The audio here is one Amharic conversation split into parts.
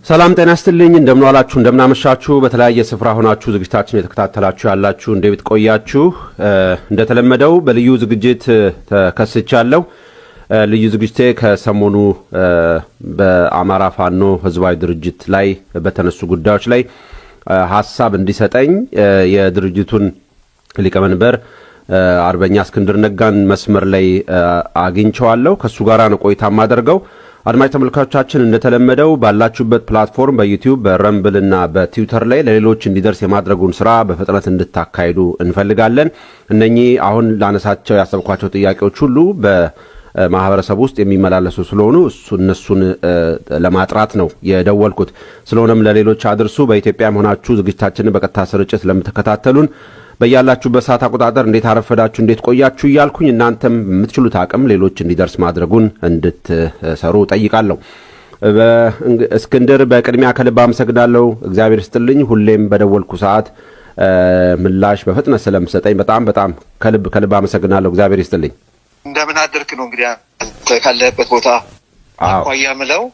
ሰላም ጤና ይስጥልኝ እንደምን ዋላችሁ እንደምን አመሻችሁ በተለያየ ስፍራ ሆናችሁ ዝግጅታችን የተከታተላችሁ ያላችሁ እንዴት ቆያችሁ እንደተለመደው በልዩ ዝግጅት ተከስቻለሁ ልዩ ዝግጅቴ ከሰሞኑ በአማራ ፋኖ ህዝባዊ ድርጅት ላይ በተነሱ ጉዳዮች ላይ ሐሳብ እንዲሰጠኝ የድርጅቱን ሊቀመንበር አርበኛ እስክንድር ነጋን መስመር ላይ አግኝቻለሁ ከሱ ጋር ነው ቆይታ ማደርገው አድማጭ ተመልካቾቻችን እንደተለመደው ባላችሁበት ፕላትፎርም በዩቲዩብ በረምብልና በትዊተር ላይ ለሌሎች እንዲደርስ የማድረጉን ስራ በፍጥነት እንድታካሂዱ እንፈልጋለን እነኚህ አሁን ላነሳቸው ያሰብኳቸው ጥያቄዎች ሁሉ በማህበረሰብ ውስጥ የሚመላለሱ ስለሆኑ እነሱን ለማጥራት ነው የደወልኩት ስለሆነም ለሌሎች አድርሱ በኢትዮጵያም ሆናችሁ ዝግጅታችንን በቀጥታ ስርጭት ለምትከታተሉን በያላችሁበት ሰዓት አቆጣጠር እንዴት አረፈዳችሁ እንዴት ቆያችሁ ይያልኩኝ እናንተም የምትችሉት አቅም ሌሎች እንዲደርስ ማድረጉን እንድትሰሩ ጠይቃለሁ እስክንድር በቅድሚያ ከልብ አመሰግናለሁ እግዚአብሔር ይስጥልኝ ሁሌም በደወልኩ ሰዓት ምላሽ በፍጥነት ስለምሰጠኝ በጣም ከልብ አመሰግናለሁ እግዚአብሔር ይስጥልኝ እንደምን አደርክ ነው እንግዲህ ካለበት ቦታ አቋያ ምለው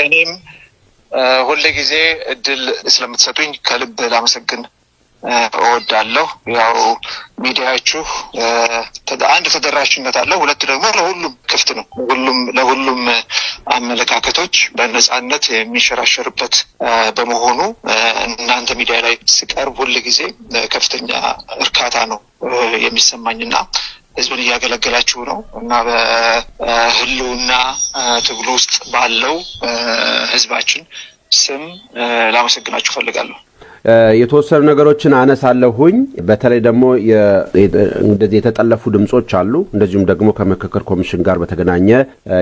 እኔም ሁሉ ጊዜ እድል ስለምትሰጡኝ ከልብ ላመሰግን እወዳለሁ ያው ሚዲያችሁ አንድ ተደራሽነት አለ ሁለት ደግሞ ለሁሉም ክፍት ነው ለሁሉም አመለካከቶች በነጻነት የሚሸራሸርበት በመሆኑ እናንተ ሚዲያ ላይ ሲቀርብ ሁሉ ጊዜ ከፍተኛ እርካታ ነው የሚሰማኝና ህዝብን ያገለገላችሁ ነው እና በህልውና ትግሉ ውስጥ ባለው ህዝባችን ስም ላመሰግናችሁ ፈልጋለሁ የተወሰኑ ነገሮችን አነሳለሁኝ በተለይ ደግሞ እንደዚህ የተጠለፉ ድምጾች አሉ እንደዚሁም ደግሞ ከመከከር ኮሚሽን ጋር በተገናኘ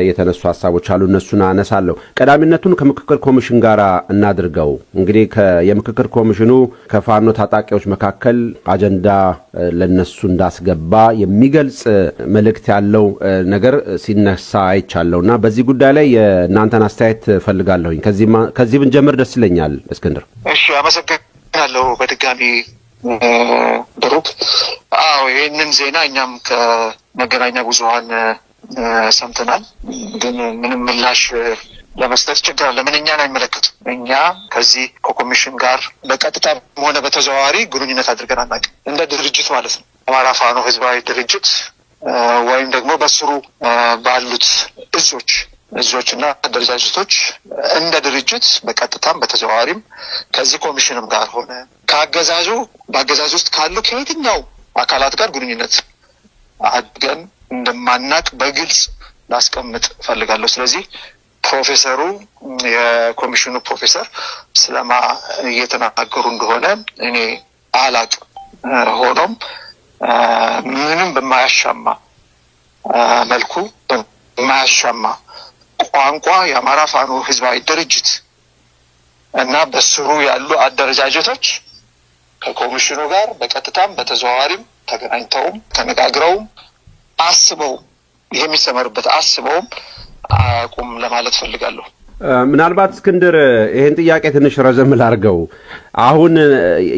የተነሱ ሐሳቦች አሉ እነሱን አነሳለሁ ቀዳሚነቱን ከመከከር ኮሚሽን ጋር እናድርገው እንግዲህ የመከከር ኮሚሽኑ ከፋኖ ታጣቂዎች መካከል አጀንዳ ለነሱ እንዳስገባ የሚገልጽ መልእክት ያለው ነገር ሲነሳ አይቻለውና በዚህ ጉዳይ ላይ እናንተን አስተያየት ፈልጋለሁኝ ከዚህ ብንጀምር ደስ ይለኛል እስክንድር እሺ አመሰግናለሁ በድጋሚ ብሩክ ይሄንን ዜና እኛም ከመገናኛ ብዙሃን ሰምተናል ግን ምንም ምላሽ ለመስጠት ችግር አለ ምን እኛን አይመለከትም እኛ ከዚህ ኮሚሽን ጋር በቀጥታ ሆነ በተዘዋዋሪ ግንኙነት አድርገን አናውቅም እንደ ድርጅት ማለት ነው አማራ ፋኖ ህዝባዊ ድርጅት ወይም ደግሞ በስሩ ባሉት እዞችና አደረጃጀቶች እንደ ድርጅት በቀጥታም በተዘዋዋሪም ከዚህ ኮሚሽንም ጋር ሆነ በአገዛዙ ውስጥ ካሉ ከየትኛው አካላት ጋር ግንኙነት አድርገን እንደማናቅ በግልጽ ላስቀምጥ ፈልጋለሁ ስለዚህ ፕሮፌሰሩ የኮሚሽኑ ፕሮፌሰር ስለማ እየተናገሩ እንደሆነ እኔ አላቅ ሆኖም ምንም በማያሻማ መልኩ በማያሻማ ቋንቋ የአማራ ፋኖ ህዝባዊ ድርጅት እና በስሩ ያሉ አደረጃጀቶች ከኮሚሽኑ ጋር በቀጥታም በተዘዋዋሪም ተገናኝተውም ተነጋግረውም አስበው የሚሰመርበት አስበውም አቁም ለማለት ፈልጋለሁ ምናልባት እስክንድር ይሄን ጥያቄ ትንሽ ረዘም ላርገው አሁን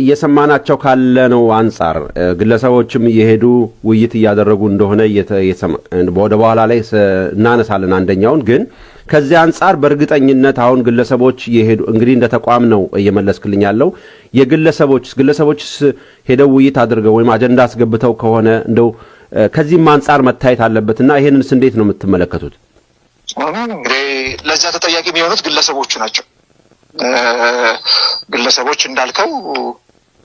እየሰማናቸው ካለ ነው አንፃር ግለሰቦችም እየሄዱ ውይይት እያደረጉ እንደሆነ ወደ በኋላ ላይ እናነሳለን አንደኛውን ግን ከዚህ አንፃር በእርግጠኝነት አሁን ግለሰቦች እየሄዱ እንግዲህ እንደ ተቋም ነው እየመለስክልኝ ያለው ግለሰቦች ሄደው ውይይት አድርገው ወይም አጀንዳ አስገብተው ከሆነ እንደው ከዚህም አንፃር መታየት አለበትና ይሄንንስ እንዴት ነው የምትመለከቱት እንግዲህ ለዛ ተጠያቂ የሚሆኑት ግለሰቦቹ ናቸው ግለሰቦች እንዳልከው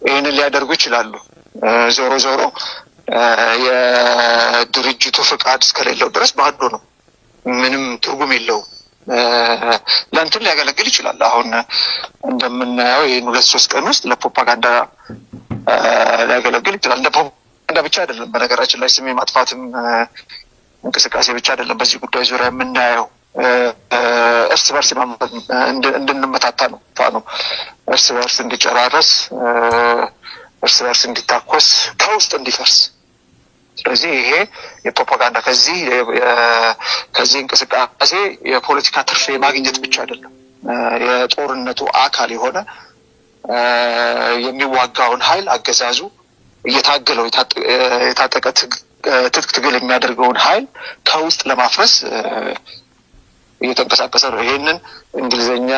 ይሄንን ሊያደርጉ ይችላሉ ዞሮ የድርጅቱ ፍቃድ እስከሌለው ድረስ ባዶ ነው ምንም ትርጉም የለውም ለእንትን ሊያገለግል ይችላል አሁን እንደምናየው ይህን 2-3 ቀን ውስጥ ለፕሮፓጋንዳ ሊያገለግል ይችላል ለፕሮፓጋንዳ ብቻ አይደለም በነገራችን ላይ ስሜ ማጥፋትም እንቅስቃሴ ብቻ አይደለም በዚህ ጉዳይ ዙሪያ የምናየው እርስ በርስ እንድንመታታ ነው ፋኖ እርስ በርስ እንዲጨራረስ እርስ በርስ እንዲታኮስ ከውስጥ እንዲፈርስ ስለዚህ ይሄ የፕሮፓጋንዳ ከዚህ እንቅስቃሴ የፖለቲካ ትርፍ ማግኘት ብቻ አይደለም የጦርነቱ አካል የሆነ የሚዋጋውን ኃይል አገዛዙ እየታገለው የታጠቀ ትጥቅ ትግል የሚያደርገውን ኃይል ከውስጥ ለማፍረስ እየተንቀሳቀሰ ነው። ይሄንን እንግሊዘኛ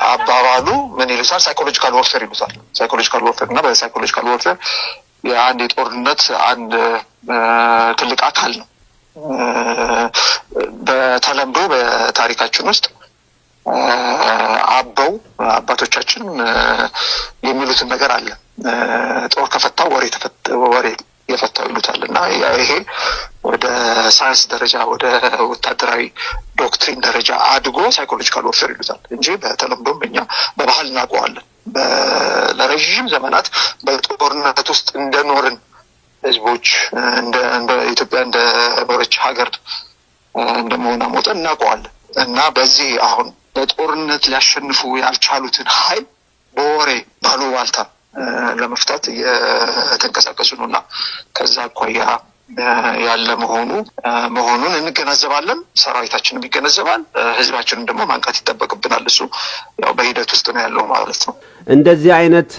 አባባሉ ምን ይሉታል? ሳይኮሎጂካል ወርፌር ይሉታል። ሳይኮሎጂካል ወርፌር እና በሳይኮሎጂካል ወርፌር የአንድ የጦርነት አንድ ትልቅ አካል ነው። በተለምዶ በታሪካችን ውስጥ አባቶቻችን የሚሉትን ነገር አለ። ጦር ከፈታው ወሬ የፈታው ይሉታል እና ይሄ ወደ ሳይንስ ደረጃ ወደ ወታደራዊ ዶክትሪን ደረጃ አድጎ ሳይኮሎጂካል ወርፌር ይሉታል እንጂ በተለምዶም እኛ በባህል እናውቀዋለን። ለረጅም ዘመናት በጦርነት ውስጥ እንደኖርን ህዝቦች እንደ ኢትዮጵያ እንደኖረች ሀገር እንደመሆኗ መጠን እናውቀዋለን እና በዚህ አሁን በጦርነት ሊያሸንፉ ያልቻሉትን ኃይል በወሬ ባሉባልታ ለመፍታት የተንቀሳቀሱ ነውና ከዛ አኳያ ያለ መሆኑን እንገነዘባለን። ሰራዊታችንም ይገነዘባል። ህዝባችንን ደግሞ ማንቃት ይጠበቅብናል። እሱ ያው በሂደት ውስጥ ነው ያለው ማለት ነው። እንደዚህ አይነት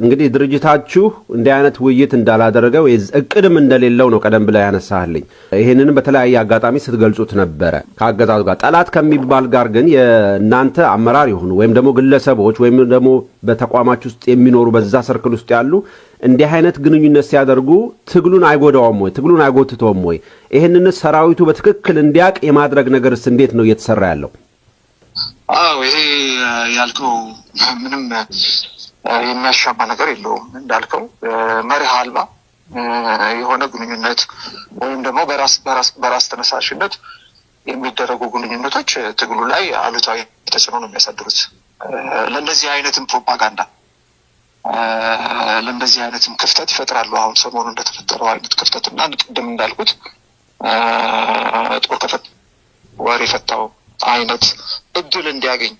እንግዲህ ድርጅታችሁ እንዲህ አይነት ውይይት እንዳላደረገው እቅድም እንደሌለው ነው ቀደም ብላ ያነሳልኝ። ይሄንንም በተለያየ አጋጣሚ ስትገልጹት ነበረ ከአገዛዙ ጋር። ጠላት ከሚባል ጋር ግን የእናንተ አመራር ይሁኑ ወይም ደግሞ ግለሰቦች ወይም ደግሞ በተቋማች ውስጥ የሚኖሩ በዛ ሰርክል ውስጥ ያሉ እንዲህ አይነት ግንኙነት ሲያደርጉ ትግሉን አይጎዳውም ወይ? ትግሉን አይጎትተውም ወይ? ይሄንን ሰራዊቱ በትክክል እንዲያቅ የማድረግ ነገርስ እንዴት ነው እየተሰራ ያለው? ይሄ ያልከው ምንም የሚያሻማ ነገር የለውም። እንዳልከው መርህ አልባ የሆነ ግንኙነት ወይም ደግሞ በራስ ተነሳሽነት የሚደረጉ ግንኙነቶች ትግሉ ላይ አሉታዊ ተጽዕኖ ነው የሚያሳድሩት። ለእንደዚህ አይነትም ፕሮፓጋንዳ ለእንደዚህ አይነትም ክፍተት ይፈጥራሉ። አሁን ሰሞኑ እንደተፈጠረው አይነት ክፍተትና ቅድም እንዳልኩት ጦር ከፈት ወሬ ፈታው አይነት እድል እንዲያገኝ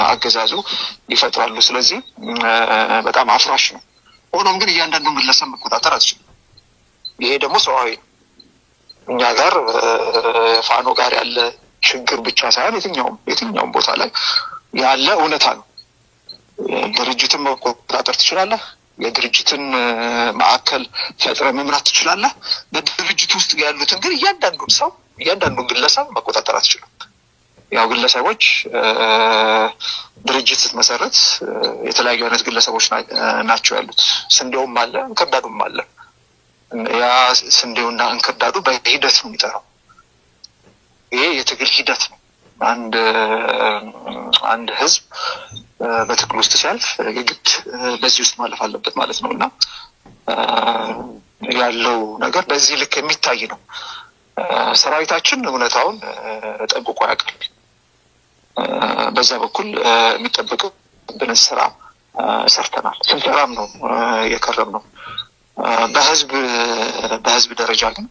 አገዛዙ ይፈጥራሉ። ስለዚህ በጣም አፍራሽ ነው። ሆኖም ግን እያንዳንዱን ግለሰብ መቆጣጠር አትችልም። ይሄ ደግሞ ሰዋዊ እኛ ጋር ፋኖ ጋር ያለ ችግር ብቻ ሳይሆን የትኛውም ቦታ ላይ ያለ እውነታ ነው። ድርጅትን መቆጣጠር ትችላለህ። የድርጅትን ማዕከል ፈጥረ መምራት ትችላለህ። በድርጅት ውስጥ ያሉትን ግን እያንዳንዱን ግለሰብ መቆጣጠር አትችልም። ያው ግለሰቦች ድርጅት ስትመሰረት የተለያዩ አይነት ግለሰቦች ናቸው ያሉት። ስንዴውም አለ፣ እንክርዳዱም አለ። ያ ስንዴውና እንክርዳዱ በሂደት ነው የሚጠራው። ይሄ የትግል ሂደት ነው። አንድ ህዝብ በትግል ውስጥ ሲያልፍ የግድ በዚህ ውስጥ ማለፍ አለበት ማለት ነው እና ያለው ነገር በዚህ ልክ የሚታይ ነው። ሰራዊታችን እውነታውን ጠንቅቆ ያውቃል። በዛ በኩል የሚጠበቅብንን ስራ ሰርተናል። ስንሰራም ነው የከረም ነው። በህዝብ ደረጃ ግን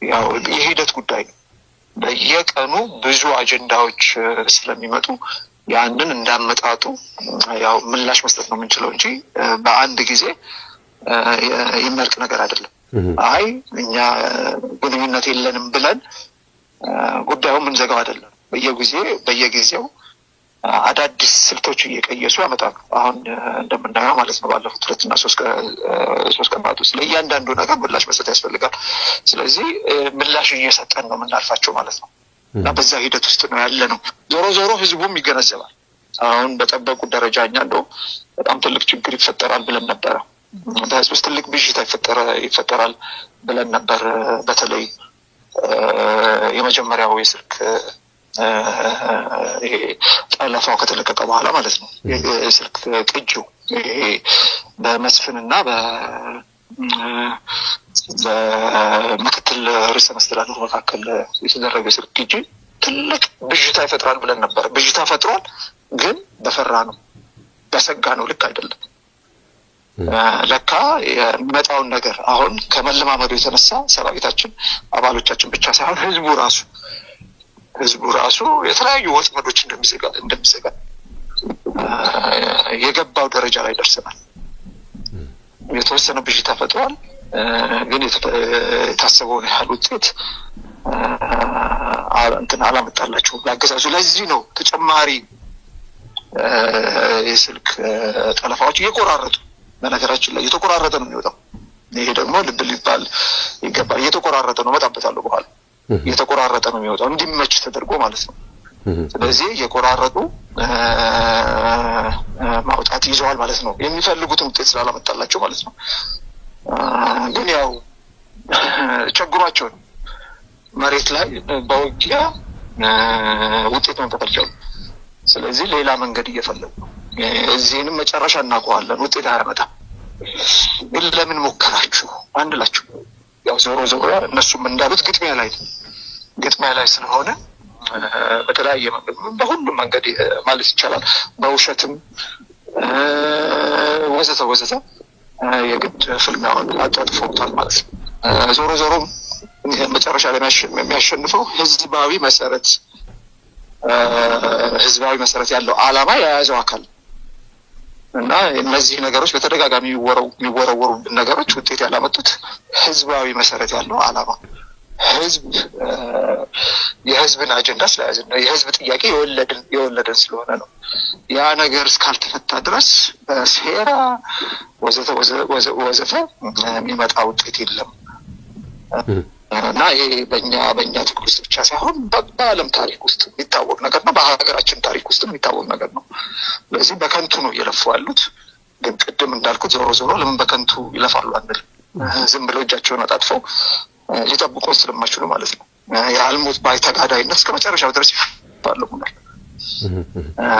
ያው የሂደት ጉዳይ ነው። በየቀኑ ብዙ አጀንዳዎች ስለሚመጡ ያንን እንዳመጣጡ ያው ምላሽ መስጠት ነው የምንችለው እንጂ በአንድ ጊዜ የሚያልቅ ነገር አይደለም። እኛ ግንኙነት የለንም ብለን ጉዳዩን ምንዘጋው አይደለም። በየጊዜው አዳዲስ ስልቶች እየቀየሱ ያመጣሉ። አሁን እንደምናየው ማለት ነው ባለፉት 2 እና 3 ቀናት ውስጥ ለእያንዳንዱ ነገር ምላሽ መስጠት ያስፈልጋል። ስለዚህ ምላሽ እየሰጠን ነው የምናልፋቸው ማለት ነው እና በዛ ሂደት ውስጥ ነው ያለ ነው። ዞሮ ህዝቡም ይገነዘባል። አሁን በጠበቁት ደረጃ እኛ እንደው በጣም ትልቅ ችግር ይፈጠራል ብለን ነበረ። በህዝብ ውስጥ ትልቅ ብዥታ ይፈጠራል ብለን ነበር። በተለይ የመጀመሪያው የስልክ ይሄ ጠለፋው ከተለቀቀ በኋላ ማለት ነው የስልክ ቅጂው ይሄ በመስፍንና በምክትል ርዕሰ መስተዳድሩ መካከል የተደረገ ስልክ ቅጂ ትልቅ ብዥታ ይፈጥራል ብለን ነበር። ብዥታ ፈጥሯል፣ ግን በፈራ ነው በሰጋ ነው። ልክ አይደለም። ለካ የሚመጣውን ነገር አሁን ከመለማመዱ የተነሳ ሰራዊታችን አባሎቻችን ብቻ ሳይሆን ህዝቡ ራሱ የተለያዩ ወጥመዶች እንደሚዘጋ የገባው ደረጃ ላይ ደርሰናል። የተወሰነ ብዥታ ፈጥሯል፣ ግን የታሰበውን ያህል ውጤት አላመጣላቸውም ለአገዛዙ። ለዚህ ነው ተጨማሪ የስልክ ጠለፋዎች እየቆራረጡ በነገራችን ላይ እየተቆራረጠ ነው የሚወጣው። ይሄ ደግሞ ልብ ሊባል ይገባል። እየተቆራረጠ ነው። እመጣበታለሁ በኋላ የተቆራረጠ ነው የሚወጣው እንዲመች ተደርጎ ማለት ነው። ስለዚህ የቆራረጡ ማውጣት ይዘዋል ማለት ነው። የሚፈልጉትን ውጤት ስላላመጣላቸው ማለት ነው። ግን ያው ቸግሯቸው መሬት ላይ በውጊያ ውጤት ማምጣት አልቻሉም። ስለዚህ ሌላ መንገድ እየፈለጉ ነው። እዚህንም መጨረሻ እናውቀዋለን፣ ውጤት አያመጣም። ግን ለምን ሞከራችሁ አንላችሁ። ያው ዞሮ ዞሮ እነሱም እንዳሉት ግጥሚያ ላይ ስለሆነ በተለያየ መንገድ በሁሉም መንገድ ማለት ይቻላል በውሸትም ወዘተ የግድ ፍልሚያውን አጣጥፈውታል ማለት ነው። ዞሮ ዞሮ መጨረሻ ላይ የሚያሸንፈው ህዝባዊ መሰረት ያለው ዓላማ የያዘው አካል እና እነዚህ ነገሮች በተደጋጋሚ የሚወረወሩ ነገሮች ውጤት ያላመጡት ህዝባዊ መሰረት ያለው ዓላማ የህዝብን አጀንዳ ስለያዘ ነው። የህዝብ ጥያቄ የወለደን ስለሆነ ነው። ያ ነገር እስካልተፈታ ድረስ በሴራ ወዘተ የሚመጣ ውጤት የለም እና ይሄ በእኛ ትግል ውስጥ ብቻ ሳይሆን በዓለም ታሪክ ውስጥ የሚታወቅ ነገር ነው። በሀገራችን ታሪክ ውስጥ የሚታወቅ ነገር ነው። ስለዚህ በከንቱ ነው እየለፉ ያሉት። ግን ቅድም እንዳልኩት ዞሮ ለምን በከንቱ ይለፋሉ አንል። ዝም ብለው እጃቸውን አጣጥፈው ሊጠብቁ ስለማይችሉ ማለት ነው። የአልሞት ባይ ተጋዳይነት እስከ መጨረሻው ድረስ ይፋለሙናል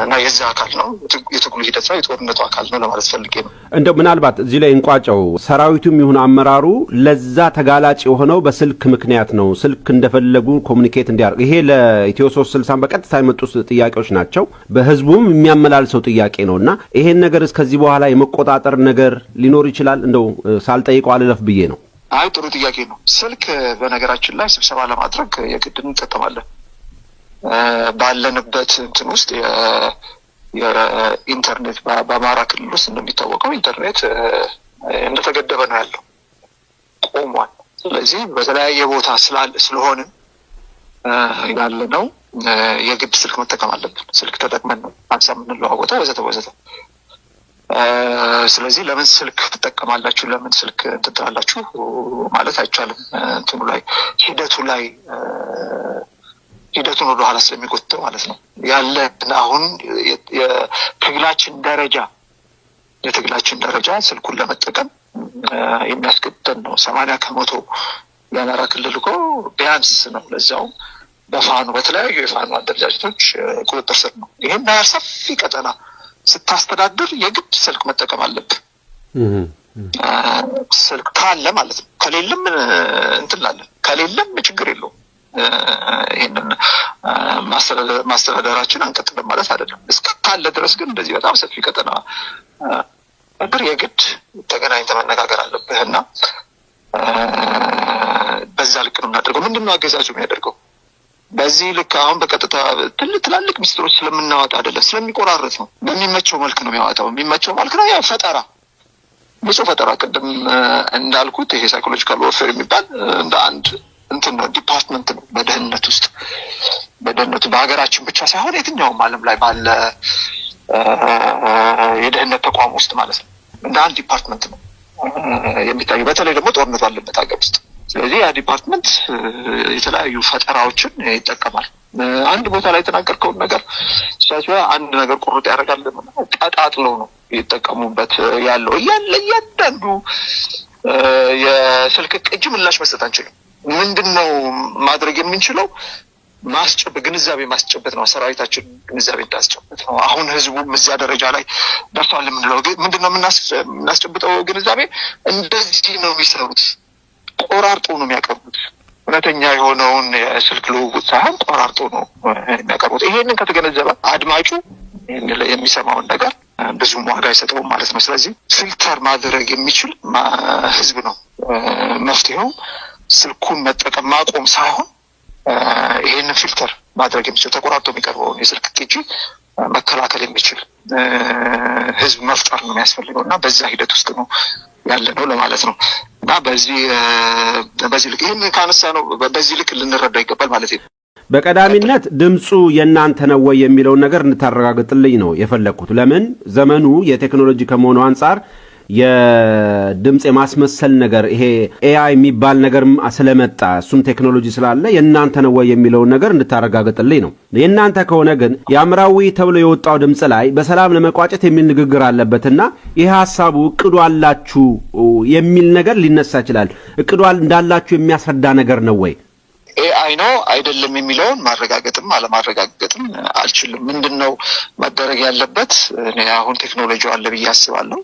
እና የዛ አካል ነው የትግሉ ሂደት ነው፣ የጦርነቱ አካል ነው ለማለት ፈልጌ ነው። እንደው ምናልባት እዚህ ላይ እንቋጨው። ሰራዊቱም ይሁን አመራሩ ለዛ ተጋላጭ የሆነው በስልክ ምክንያት ነው። ስልክ እንደፈለጉ ኮሙኒኬት እንዲያደርግ ይሄ ለኢትዮ 360 በቀጥታ የመጡ ጥያቄዎች ናቸው። በህዝቡም የሚያመላልሰው ጥያቄ ነውና ይሄን ነገር እስከዚህ በኋላ የመቆጣጠር ነገር ሊኖር ይችላል። እንደው ሳልጠይቀው አልለፍ ብዬ ነው። አይ ጥሩ ጥያቄ ነው። ስልክ በነገራችን ላይ ስብሰባ ለማድረግ የግድ እንጠቀማለን። ባለንበት እንትን ውስጥ የኢንተርኔት በአማራ ክልል ውስጥ እንደሚታወቀው ኢንተርኔት እንደተገደበ ነው ያለው፣ ቆሟል። ስለዚህ በተለያየ ቦታ ስለሆነ ያለ ነው የግድ ስልክ መጠቀም አለብን። ስልክ ተጠቅመን ነው ሀሳብ የምንለዋወጠው ወዘተ። ስለዚህ ለምን ስልክ ትጠቀማላችሁ፣ ለምን ስልክ ትጥራላችሁ ማለት አይቻልም። እንትኑ ላይ ሂደቱን ወደ ኋላ ስለሚጎትተው ማለት ነው። ያለን አሁን የትግላችን ደረጃ ስልኩን ለመጠቀም የሚያስገድደን ነው። 80% የአማራ ክልል እኮ ቢያንስ ነው፣ ለዛውም በተለያዩ የፋኖ አደረጃጀቶች ቁጥጥር ስር ነው። ይሄን ሰፊ ቀጠና ስታስተዳድር የግድ ስልክ መጠቀም አለብህ። ስልክ ካለ ማለት ነው። ከሌለም እንትላለን፣ ከሌለም ችግር የለውም። ይሄንን ማስተዳደራችን አንቀጥልም ማለት አይደለም። እስካለ ድረስ ግን እንደዚህ በጣም ሰፊ ቀጠና ነገር የግድ ተገናኝተን መነጋገር አለብህና በዛ ልክ ነው የምናደርገው። ምንድነው አገዛዙ የሚያደርገው? በዚህ ልክ አሁን በቀጥታ ትላልቅ ሚስጥሮች ስለምናወጣ አይደለም፣ ስለሚቆራረጥ ነው። በሚመቸው መልክ ነው የሚያወጣው። የሚመቸው መልክ ነው ያው ፈጠራ፣ ንጹህ ፈጠራ። ቅድም እንዳልኩት ይሄ ሳይኮሎጂካል ወርፌር የሚባል እንደ አንድ እንትን ነው፣ ዲፓርትመንት ነው በደህንነቱ በሀገራችን ብቻ ሳይሆን የትኛውም ዓለም ላይ ባለ የደህንነት ተቋም ውስጥ ማለት ነው። እንደ አንድ ዲፓርትመንት ነው የሚታየው፣ በተለይ ደግሞ ጦርነት ባለበት ሀገር ውስጥ። ስለዚህ ያ ዲፓርትመንት የተለያዩ ፈጠራዎችን ይጠቀማል። አንድ ቦታ ላይ የተናገርከውን ነገር ሲያቸው አንድ ነገር ቁርጥ ያደርጋል። ቀጣጥለው ነው ይጠቀሙበት ያለው። እያንዳንዱ የስልክ ቅጅ ምላሽ መስጠት አንችልም። ምንድነው ማድረግ የምንችለው? ግንዛቤ ማስጨበጥ ነው። ሰራዊታችን ግንዛቤ እንዳስጨበጥ ነው። አሁን ህዝቡም እዛ ደረጃ ላይ ደርሷል የምንለው ምንድነው የምናስጨብጠው ግንዛቤ? እንደዚህ ነው የሚሰሩት፣ ቆራርጦ ነው የሚያቀርቡት። እውነተኛ የሆነውን የስልክ ልውውጥ ሳይሆን ቆራርጦ ነው የሚያቀርቡት። ይሄንን ከተገነዘበ አድማጩ የሚሰማውን ነገር ብዙም ዋጋ አይሰጠውም ማለት ነው። ስለዚህ ፊልተር ማድረግ የሚችል ህዝብ ነው መፍትሄው። ስልኩን መጠቀም ማቆም ሳይሆን ይሄንን ፊልተር ማድረግ የሚችል ተቆራርጦ የሚቀርበውን የስልክ ቅጂ መከላከል የሚችል ህዝብ መፍጠር ነው የሚያስፈልገው እና በዛ ሂደት ውስጥ ነው ያለ ነው ለማለት ነው። እና በዚህ ልክ ይህን ካነሳ ነው በዚህ ልክ ልንረዳ ይገባል ማለት ነው። በቀዳሚነት ድምፁ የእናንተ ነው ወይ የሚለውን ነገር እንታረጋግጥልኝ ነው የፈለኩት። ለምን ዘመኑ የቴክኖሎጂ ከመሆኑ አንጻር የድምጽ የማስመሰል ነገር ይሄ ኤአይ የሚባል ነገር ስለመጣ እሱም ቴክኖሎጂ ስላለ የእናንተ ነው ወይ የሚለውን ነገር እንድታረጋግጥልኝ ነው። የእናንተ ከሆነ ግን የአምራዊ ተብሎ የወጣው ድምጽ ላይ በሰላም ለመቋጨት የሚል ንግግር አለበትና ይሄ ሐሳቡ እቅዱ አላችሁ የሚል ነገር ሊነሳ ይችላል። እቅዱ እንዳላችሁ የሚያስረዳ ነገር ነው ወይ? ኤአይ ነው አይደለም የሚለውን ማረጋገጥም አለማረጋገጥም አልችልም። ምንድነው መደረግ ያለበት? እኔ አሁን ቴክኖሎጂ አለ ብዬ አስባለሁ።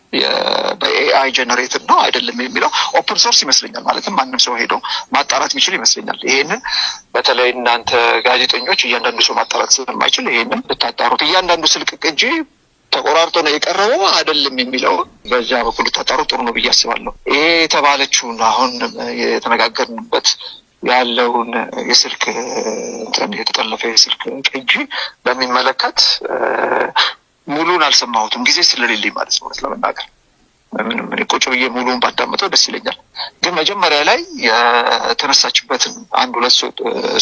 በኤአይ ጀነሬትድ ነው አይደለም የሚለው ኦፕን ሶርስ ይመስለኛል። ማለትም ማንም ሰው ሄዶ ማጣራት የሚችል ይመስለኛል። ይሄንን በተለይ እናንተ ጋዜጠኞች እያንዳንዱ ሰው ማጣራት ስለማይችል ይሄንን ብታጣሩት፣ እያንዳንዱ ስልክ ቅጂ ተቆራርጦ ነው የቀረበው አይደለም የሚለው በዛ በኩል ታጣሩ ጥሩ ነው ብዬ አስባለሁ። ይሄ የተባለችውን አሁን የተነጋገርንበት ያለውን የስልክ የተጠለፈ የስልክ ቅጂ በሚመለከት ሙሉን አልሰማሁትም፣ ጊዜ ስለሌለኝ ማለት ነው ለመናገር። ምንም ቁጭ ብዬ ሙሉን ባዳመጠው ደስ ይለኛል። ግን መጀመሪያ ላይ የተነሳችበትን አንድ ሁለት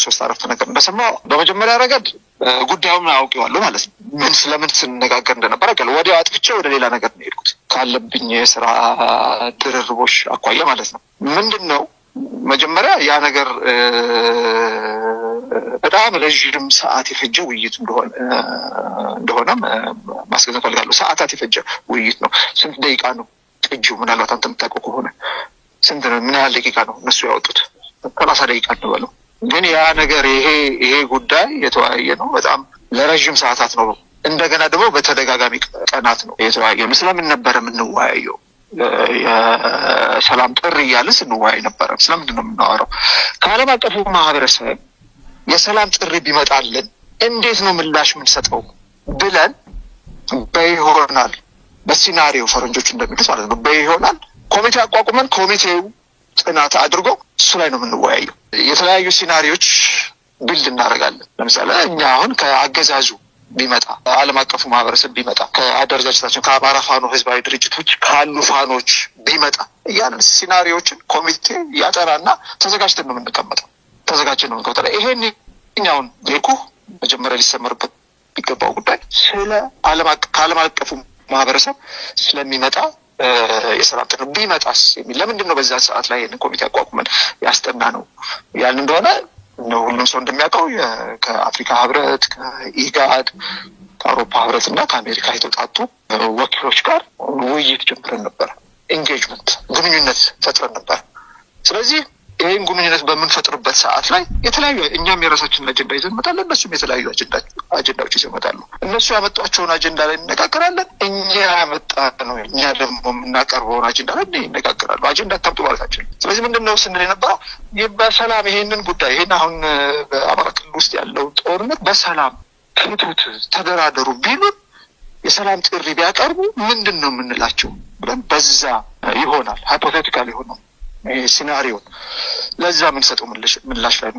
ሶስት አረፍተ ነገር እንደሰማሁ በመጀመሪያ ረገድ ጉዳዩን አውቄዋለሁ ማለት ነው። ምን ስለምን ስንነጋገር እንደነበር አውቃለሁ። ወዲያው አጥፍቼ ወደ ሌላ ነገር ነው የሄድኩት ካለብኝ የስራ ድርርቦሽ አኳያ ማለት ነው። ምንድን ነው መጀመሪያ ያ ነገር በጣም ረዥም ሰዓት የፈጀ ውይይት እንደሆነ ማስገንዘብ ፈልጋለሁ። ሰዓታት የፈጀ ውይይት ነው። ስንት ደቂቃ ነው ቅጂው? ምናልባት አንተ የምታውቀው ከሆነ ስንት ነው? ምን ያህል ደቂቃ ነው እነሱ ያወጡት? 30 ደቂቃ ነው በለው። ግን ያ ነገር ይሄ ጉዳይ የተወያየ ነው በጣም ለረዥም ሰዓታት ነው። እንደገና ደግሞ በተደጋጋሚ ቀናት ነው የተወያየ ነው። ስለምን ነበረ የምንወያየው? የሰላም ጥሪ እያለ ስንወያይ ነበረ። ስለምንድን ነው የምናወራው? ከዓለም አቀፉ ማህበረሰብ የሰላም ጥሪ ቢመጣልን እንዴት ነው ምላሽ የምንሰጠው ብለን በይሆናል በሲናሪዮ ፈረንጆች እንደሚሉት ማለት ነው በይሆናል ኮሚቴ አቋቁመን ኮሚቴው ጥናት አድርጎ እሱ ላይ ነው የምንወያየው። የተለያዩ ሲናሪዮች ቢልድ እናደርጋለን። ለምሳሌ እኛ አሁን ከአገዛዙ ቢመጣ ዓለም አቀፉ ማህበረሰብ ቢመጣ ከአደረጃጀታችን ከአማራ ፋኖ ህዝባዊ ድርጅቶች ካሉ ፋኖች ቢመጣ እያንን ሲናሪዎችን ኮሚቴ ያጠራና ተዘጋጅተን ነው የምንቀመጠው። ተዘጋጅተን ነው የምንቀመጠው። ይሄኛውን ሌኩ መጀመሪያ ሊሰመርበት የሚገባው ጉዳይ ስለ ከዓለም አቀፉ ማህበረሰብ ስለሚመጣ የሰላም ጥሪ ቢመጣስ የሚል ለምንድን ነው በዛ ሰዓት ላይ ይህንን ኮሚቴ አቋቁመን ያስጠና ነው ያን እንደሆነ ነው። ሁሉም ሰው እንደሚያውቀው ከአፍሪካ ህብረት፣ ከኢጋድ፣ ከአውሮፓ ህብረት እና ከአሜሪካ የተውጣጡ ወኪሎች ጋር ውይይት ጀምረን ነበር። ኤንጌጅመንት ግንኙነት ፈጥረን ነበር። ስለዚህ ይህን ግንኙነት በምንፈጥርበት ሰዓት ላይ የተለያዩ እኛም የራሳችንን አጀንዳ ይዘን እንመጣለን፣ እነሱም የተለያዩ አጀንዳዎች ይዘው ይመጣሉ። እነሱ ያመጧቸውን አጀንዳ ላይ እንነጋገራለን። እኛ ያመጣነው እኛ ደግሞ የምናቀርበውን አጀንዳ ላይ ይነጋገራሉ። አጀንዳ ታምጡ ማለታችን። ስለዚህ ምንድን ነው ስንል የነበረው በሰላም ይሄንን ጉዳይ ይሄን አሁን በአማራ ክልል ውስጥ ያለውን ጦርነት በሰላም ፍቱት፣ ተደራደሩ ቢሉን የሰላም ጥሪ ቢያቀርቡ ምንድን ነው የምንላቸው ብለን በዛ ይሆናል ሃይፖቴቲካል የሆነው ሲናሪዮ ለዛ የምንሰጠው ምላሽ ላይ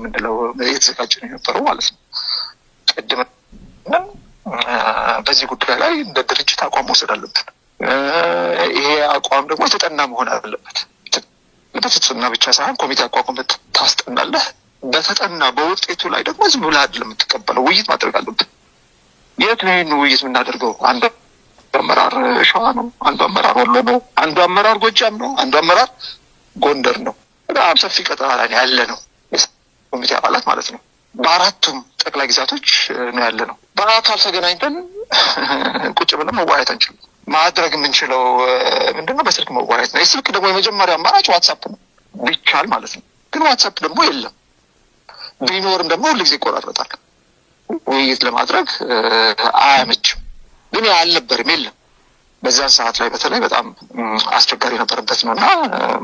ምንለው የተዘጋጀ ነው የነበረው ማለት ነው። ቅድም በዚህ ጉዳይ ላይ እንደ ድርጅት አቋም መውሰድ አለብን። ይሄ አቋም ደግሞ የተጠና መሆን አለበት። በተጠና ብቻ ሳይሆን ኮሚቴ አቋቁም ታስጠናለህ። በተጠና በውጤቱ ላይ ደግሞ ዝም ብለህ አይደለም የምትቀበለው፣ ውይይት ማድረግ አለብን። የት ነው ይህን ውይይት የምናደርገው? አንዱ አመራር ሸዋ ነው፣ አንዱ አመራር ወሎ ነው፣ አንዱ አመራር ጎጃም ነው፣ አንዱ አመራር ጎንደር ነው። በጣም ሰፊ ቀጠና ላይ ያለ ነው ኮሚቴ አባላት ማለት ነው። በአራቱም ጠቅላይ ግዛቶች ነው ያለ ነው። በአካል ተገናኝተን ቁጭ ብለን መዋየት አንችልም። ማድረግ የምንችለው ምንድነው? በስልክ መዋየት ነው። የስልክ ደግሞ የመጀመሪያ አማራጭ ዋትሳፕ ነው ቢቻል ማለት ነው። ግን ዋትሳፕ ደግሞ የለም። ቢኖርም ደግሞ ሁልጊዜ ይቆራረጣል። ውይይት ለማድረግ አያመችም። ግን አልነበርም፣ የለም። በዛን ሰዓት ላይ በተለይ በጣም አስቸጋሪ የነበረበት ነው እና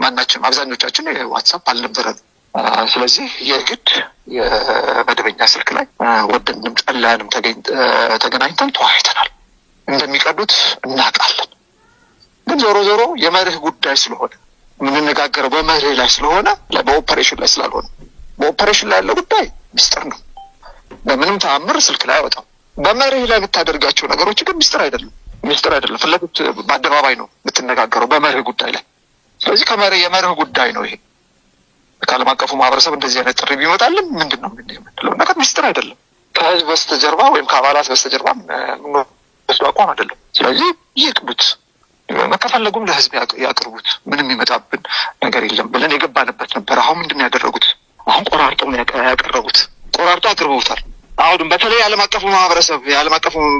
ማናችንም አብዛኞቻችን ዋትሳፕ አልነበረም። ስለዚህ የግድ የመደበኛ ስልክ ላይ ወደንም ጠላንም ተገናኝተን ተወያይተናል። እንደሚቀዱት እናውቃለን። ግን ዞሮ ዞሮ የመርህ ጉዳይ ስለሆነ የምንነጋገረው በመርህ ላይ ስለሆነ በኦፐሬሽን ላይ ስላልሆነ በኦፐሬሽን ላይ ያለው ጉዳይ ሚስጥር ነው። በምንም ተአምር ስልክ ላይ አይወጣም። በመርህ ላይ የምታደርጋቸው ነገሮች ግን ሚስጥር አይደለም። ፍላጎት በአደባባይ ነው የምትነጋገረው በመርህ ጉዳይ ላይ። ስለዚህ የመርህ ጉዳይ ነው ይሄ። ከዓለም አቀፉ ማህበረሰብ እንደዚህ አይነት ጥሪ ቢመጣልን ምንድን ነው የምንለው ነገር ሚስጥር አይደለም። ከህዝብ በስተጀርባ ወይም ከአባላት በስተጀርባ የምንወስደው አቋም አይደለም። ስለዚህ ይቅዱት፣ መከፈለጉም ለህዝብ ያቅርቡት ምንም ይመጣብን ነገር የለም ብለን የገባንበት ነበር። አሁን ምንድነው ያደረጉት? አሁን ቆራርጠው ነው ያቀረቡት። ቆራርጠው አቅርበውታል። አሁን በተለይ ዓለም አቀፉ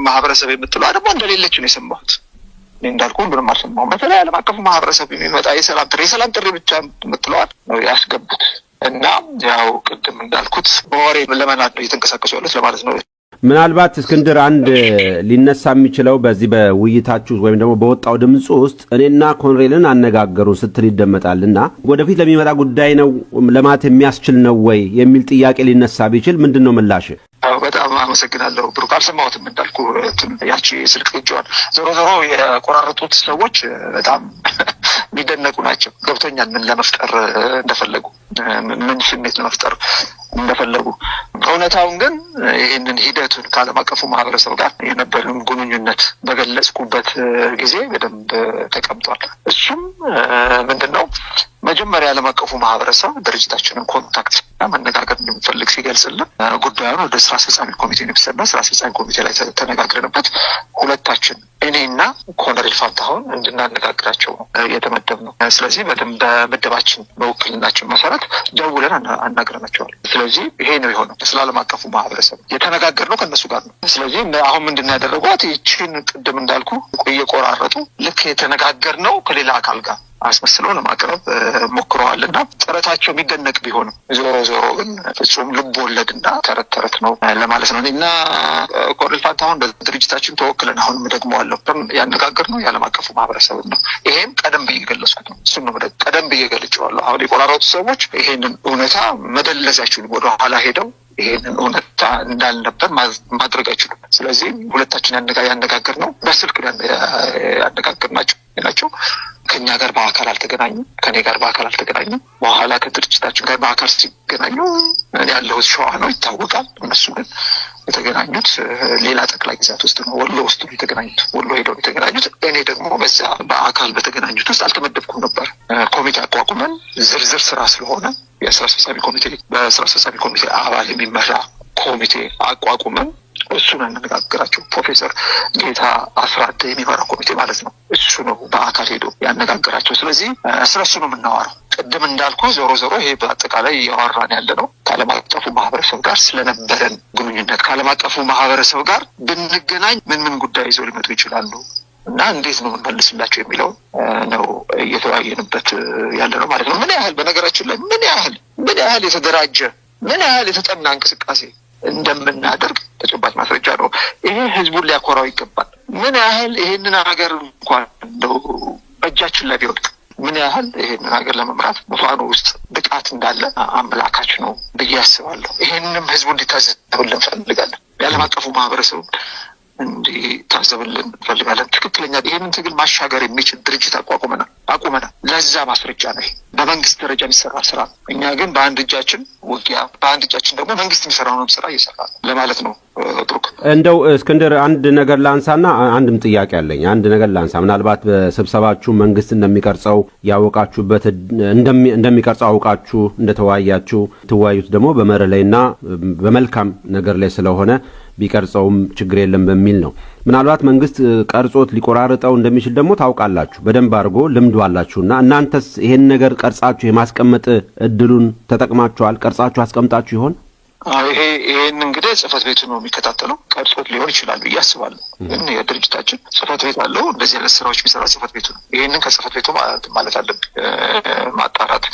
ማህበረሰብ የምትለው ደግሞ እንደሌለች ነው የሰማሁት። እኔ እንዳልኩ ምንም አልሰማሁም። በተለይ ዓለም አቀፉ ማህበረሰብ የሚመጣ የሰላም ጥሪ ብቻ የምትለዋል ነው ያስገቡት። እና ያው ቅድም እንዳልኩት በወሬ ለመናድ ነው እየተንቀሳቀሱ ያሉት ለማለት ነው። ምናልባት እስክንድር አንድ ሊነሳ የሚችለው በዚህ በውይይታችሁ ወይም ደግሞ በወጣው ድምጽ ውስጥ እኔና ኮሎኔልን አነጋገሩን ስትል ይደመጣልና ወደፊት ለሚመጣ ጉዳይ ነው ለማለት የሚያስችል ነው ወይ የሚል ጥያቄ ሊነሳ ቢችል ምንድነው ምላሽ? በጣም አመሰግናለሁ ብሩክ። አልሰማሁትም እንዳልኩ ያቺ ስልክ ቅጂዋን። ዞሮ የቆራረጡት ሰዎች በጣም የሚደነቁ ናቸው። ገብቶኛል ምን ለመፍጠር እንደፈለጉ፣ ምን ስሜት ለመፍጠር እንደፈለጉ። እውነታውን ግን ይህንን ሂደቱን ከዓለም አቀፉ ማህበረሰብ ጋር የነበረውን ግንኙነት በገለጽኩበት ጊዜ በደንብ ተቀምጧል። እሱም ምንድነው መጀመሪያ ዓለም አቀፉ ማህበረሰብ ድርጅታችንን ኮንታክት መነጋገር እንደሚፈልግ ሲገልጽልን ጉዳዩን ወደ ስራ አስፈጻሚ ኮሚቴ ነው ስራ አስፈጻሚ ኮሚቴ ላይ ተነጋግረንበት ሁለታችን እኔና ኮሎኔል ፋንታሁን እንድናነጋግራቸው የተመደብነው። ስለዚህ በደንብ በምደባችን በውክልናችን መሰረት ደውለን አናግረናቸዋል። ስለዚህ ይሄ ነው የሆነው። ስለ ዓለም አቀፉ ማህበረሰብ የተነጋገርነው ከነሱ ጋር ነው። ስለዚህ አሁን ምንድነው ያደረጓት? ይቺን ቅድም እንዳልኩ እየቆራረጡ ልክ የተነጋገርነው ከሌላ አካል ጋር አስመስለው ለማቅረብ ሞክረዋልና ጥረታቸው የሚደነቅ ቢሆንም ዞሮ ግን ፍጹም ልብ ወለድና ተረት ነው ለማለት ነው። እና ኮሎኔል ፋንታሁን በድርጅታችን ተወክለን አሁንም ደግመዋለሁ ያነጋገርነው የዓለም አቀፉ ማህበረሰብ ነው። ይሄም ቀደም ብዬ ገለጽኩት ነው። እሱም ነው ቀደም ብዬ ገልጬዋለሁ። አሁን የቆራረጡ ሰዎች ይሄንን እውነታ መደለዝ አይችሉም። ወደ ኋላ ሄደው ይሄንን እውነታ እንዳልነበር ማድረግ አይችሉም። ስለዚህ ሁለታችን ያነጋገርነው በስልክ ያነጋገርናቸው ከኛ ጋር በአካል አልተገናኙም። ከኔ ጋር በአካል አልተገናኙም። በኋላ ከድርጅታችን ጋር በአካል ሲገናኙ እኔ ያለሁት ሸዋ ነው ይታወቃል። እነሱ ግን የተገናኙት ሌላ ጠቅላይ ግዛት ውስጥ ነው፣ ወሎ ውስጥ ነው የተገናኙት። ወሎ ሄደው የተገናኙት። እኔ ደግሞ በዛ በአካል በተገናኙት ውስጥ አልተመደብኩም ነበር። ኮሚቴ አቋቁመን ዝርዝር ስራ ስለሆነ በስራ አስፈጻሚ ኮሚቴ አባል የሚመራ ኮሚቴ አቋቁመን እሱን አነጋገራቸው። ፕሮፌሰር ጌታ አስራት የሚመራው ኮሚቴ ማለት ነው። እሱ ነው በአካል ሄዶ ያነጋገራቸው። ስለዚህ ስለሱ ነው የምናወራው። ቅድም እንዳልኩ ዞሮ ይሄ በአጠቃላይ እያወራን ያለ ነው ከዓለም አቀፉ ማህበረሰብ ጋር ስለነበረን ግንኙነት፣ ከዓለም አቀፉ ማህበረሰብ ጋር ብንገናኝ ምን ጉዳይ ይዘው ሊመጡ ይችላሉ እና እንዴት ነው የምንመልስላቸው የሚለው ነው እየተወያየንበት ያለ ነው ማለት ነው። ምን ያህል በነገራችን ላይ ምን ያህል የተደራጀ ምን ያህል የተጠና እንቅስቃሴ እንደምናደርግ ተጨባጭ ማስረጃ ነው። ይሄ ህዝቡን ሊያኮራው ይገባል። ምን ያህል ይሄንን ሀገር እንኳን እንደው በእጃችን ላይ ቢወድቅ ምን ያህል ይሄንን ሀገር ለመምራት በፋኖ ውስጥ ብቃት እንዳለ አመላካች ነው ብዬ አስባለሁ። ይሄንንም ህዝቡ እንዲታዘብልን እንፈልጋለን። የዓለም አቀፉ ማህበረሰብ እንዲታዘብልን እንፈልጋለን። ትክክለኛ ይሄንን ትግል ማሻገር የሚችል ድርጅት አቁመናል። ለዛ ማስረጃ ነው። በመንግስት ደረጃ የሚሰራ ስራ፣ እኛ ግን በአንድ እጃችን ውጊያ፣ በአንድ እጃችን ደግሞ መንግስት የሚሰራውን ስራ እየሰራ ለማለት ነው። ብሩክ እንደው እስክንድር አንድ ነገር ላንሳና አንድም ጥያቄ አለኝ። አንድ ነገር ላንሳ። ምናልባት በስብሰባችሁ መንግስት እንደሚቀርጸው ያወቃችሁበት እንደሚቀርጸው አውቃችሁ እንደተወያያችሁ ትወያዩት ደግሞ በመርህ ላይና በመልካም ነገር ላይ ስለሆነ ቢቀርጸውም ችግር የለም በሚል ነው። ምናልባት መንግስት ቀርጾት ሊቆራርጠው እንደሚችል ደግሞ ታውቃላችሁ፣ በደንብ አድርጎ ልምዱ አላችሁና እናንተስ ይሄን ነገር ቀርጻችሁ የማስቀመጥ እድሉን ተጠቅማችኋል? ቀርጻችሁ አስቀምጣችሁ ይሆን? ይሄን እንግዲህ ጽህፈት ቤቱ ነው የሚከታተለው። ቀርጾት ሊሆን ይችላል ብዬ አስባለሁ። ግን የድርጅታችን ጽህፈት ቤት አለው። እንደዚህ አይነት ስራዎች የሚሰራ ጽህፈት ቤቱ ነው። ይሄንን ከጽህፈት ቤቱ ማለት አለብኝ፣ ማጣራት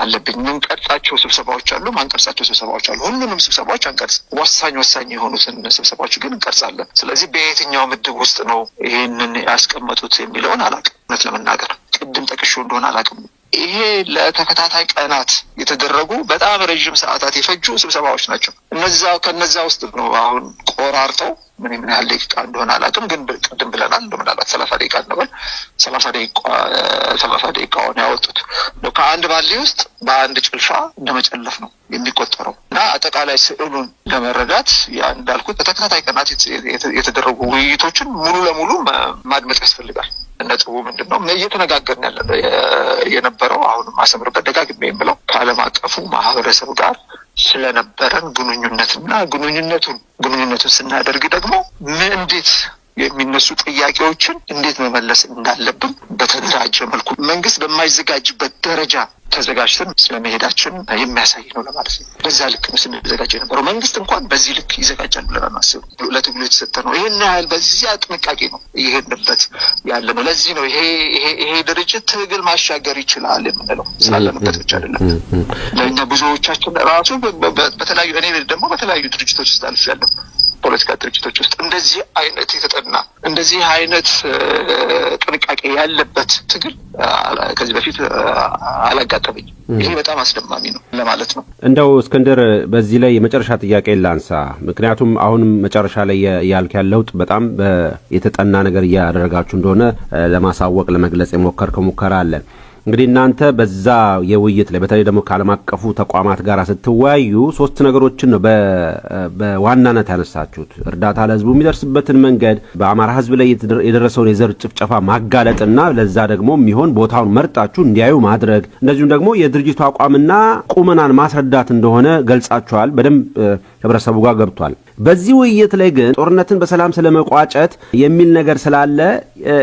አለብኝ። ምን ቀርጻቸው ስብሰባዎች አሉ፣ ማንቀርጻቸው ስብሰባዎች አሉ። ሁሉንም ስብሰባዎች አንቀርጽ፣ ወሳኝ የሆኑትን ስብሰባዎች ግን እንቀርጻለን። ስለዚህ በየትኛው ምድብ ውስጥ ነው ይሄንን ያስቀመጡት የሚለውን አላውቅም። እውነት ለመናገር ቅድም ጠቅሼው እንደሆነ አላውቅም። ይሄ ለተከታታይ ቀናት የተደረጉ በጣም ረጅም ሰዓታት የፈጁ ስብሰባዎች ናቸው። ከነዛ ውስጥ ነው አሁን ቆራርጠው ምን ያህል ደቂቃ እንደሆነ አላውቅም፣ ግን ቅድም ብለናል ምናልባት 30 ደቂቃ ነበር። 30 ደቂቃውን ያወጡት ነው። ከአንድ ባሊ ውስጥ በአንድ ጭልፋ እንደመጨለፍ ነው የሚቆጠረው እና አጠቃላይ ስዕሉን ለመረዳት እንዳልኩት በተከታታይ ቀናት የተደረጉ ውይይቶችን ሙሉ ለሙሉ ማድመጥ ያስፈልጋል። ነጥቡ ምንድነው? እየተነጋገርን የነበረው አሁንም አሰምርበት ደጋግሜ የምለው ከዓለም አቀፉ ማህበረሰብ ጋር ስለነበረን ግንኙነትና ግንኙነቱን ስናደርግ ደግሞ እንዴት የሚነሱ ጥያቄዎችን እንዴት መመለስ እንዳለብን በተደራጀ መልኩ መንግስት በማይዘጋጅበት ደረጃ ተዘጋጅተን ስለመሄዳችን የሚያሳይ ነው ለማለት ነው። በዛ ልክ ነው ስንዘጋጅ የነበረው። መንግስት እንኳን በዚህ ልክ ይዘጋጃል ብለን አናስብም። ለትግሉ የተሰጠ ነው። ይሄን ያህል በዚያ ጥንቃቄ ነው እየሄድንበት ያለ ነው። ለዚህ ነው ይሄ ድርጅት ትግል ማሻገር ይችላል የምንለው ስላለንበት ብቻ አይደለም። ለእኛ ብዙዎቻችን ራሱ በተለያዩ እኔ ደግሞ በተለያዩ ድርጅቶች ውስጥ አልፌያለሁ። ፖለቲካ ድርጅቶች ውስጥ እንደዚህ አይነት የተጠና እንደዚህ አይነት ጥንቃቄ ያለበት ትግል ከዚህ በፊት አላጋጠመኝም። ይሄ በጣም አስደማሚ ነው ለማለት ነው። እንደው እስክንድር በዚህ ላይ የመጨረሻ ጥያቄ ላንሳ። ምክንያቱም አሁንም መጨረሻ ላይ ያልክ ያለው በጣም የተጠና ነገር እያደረጋችሁ እንደሆነ ለማሳወቅ ለመግለጽ የሞከርከው ሙከራ አለ። እንግዲህ እናንተ በዛ የውይይት ላይ በተለይ ደግሞ ከዓለም አቀፉ ተቋማት ጋር ስትወያዩ ሶስት ነገሮችን ነው በዋናነት ያነሳችሁት። እርዳታ ለህዝቡ የሚደርስበትን መንገድ፣ በአማራ ህዝብ ላይ የደረሰውን የዘር ጭፍጨፋ ማጋለጥና ለዛ ደግሞ የሚሆን ቦታውን መርጣችሁ እንዲያዩ ማድረግ፣ እንደዚሁም ደግሞ የድርጅቱ አቋምና ቁመናን ማስረዳት እንደሆነ ገልጻችኋል። በደንብ ህብረተሰቡ ጋር ገብቷል። በዚህ ውይይት ላይ ግን ጦርነትን በሰላም ስለመቋጨት የሚል ነገር ስላለ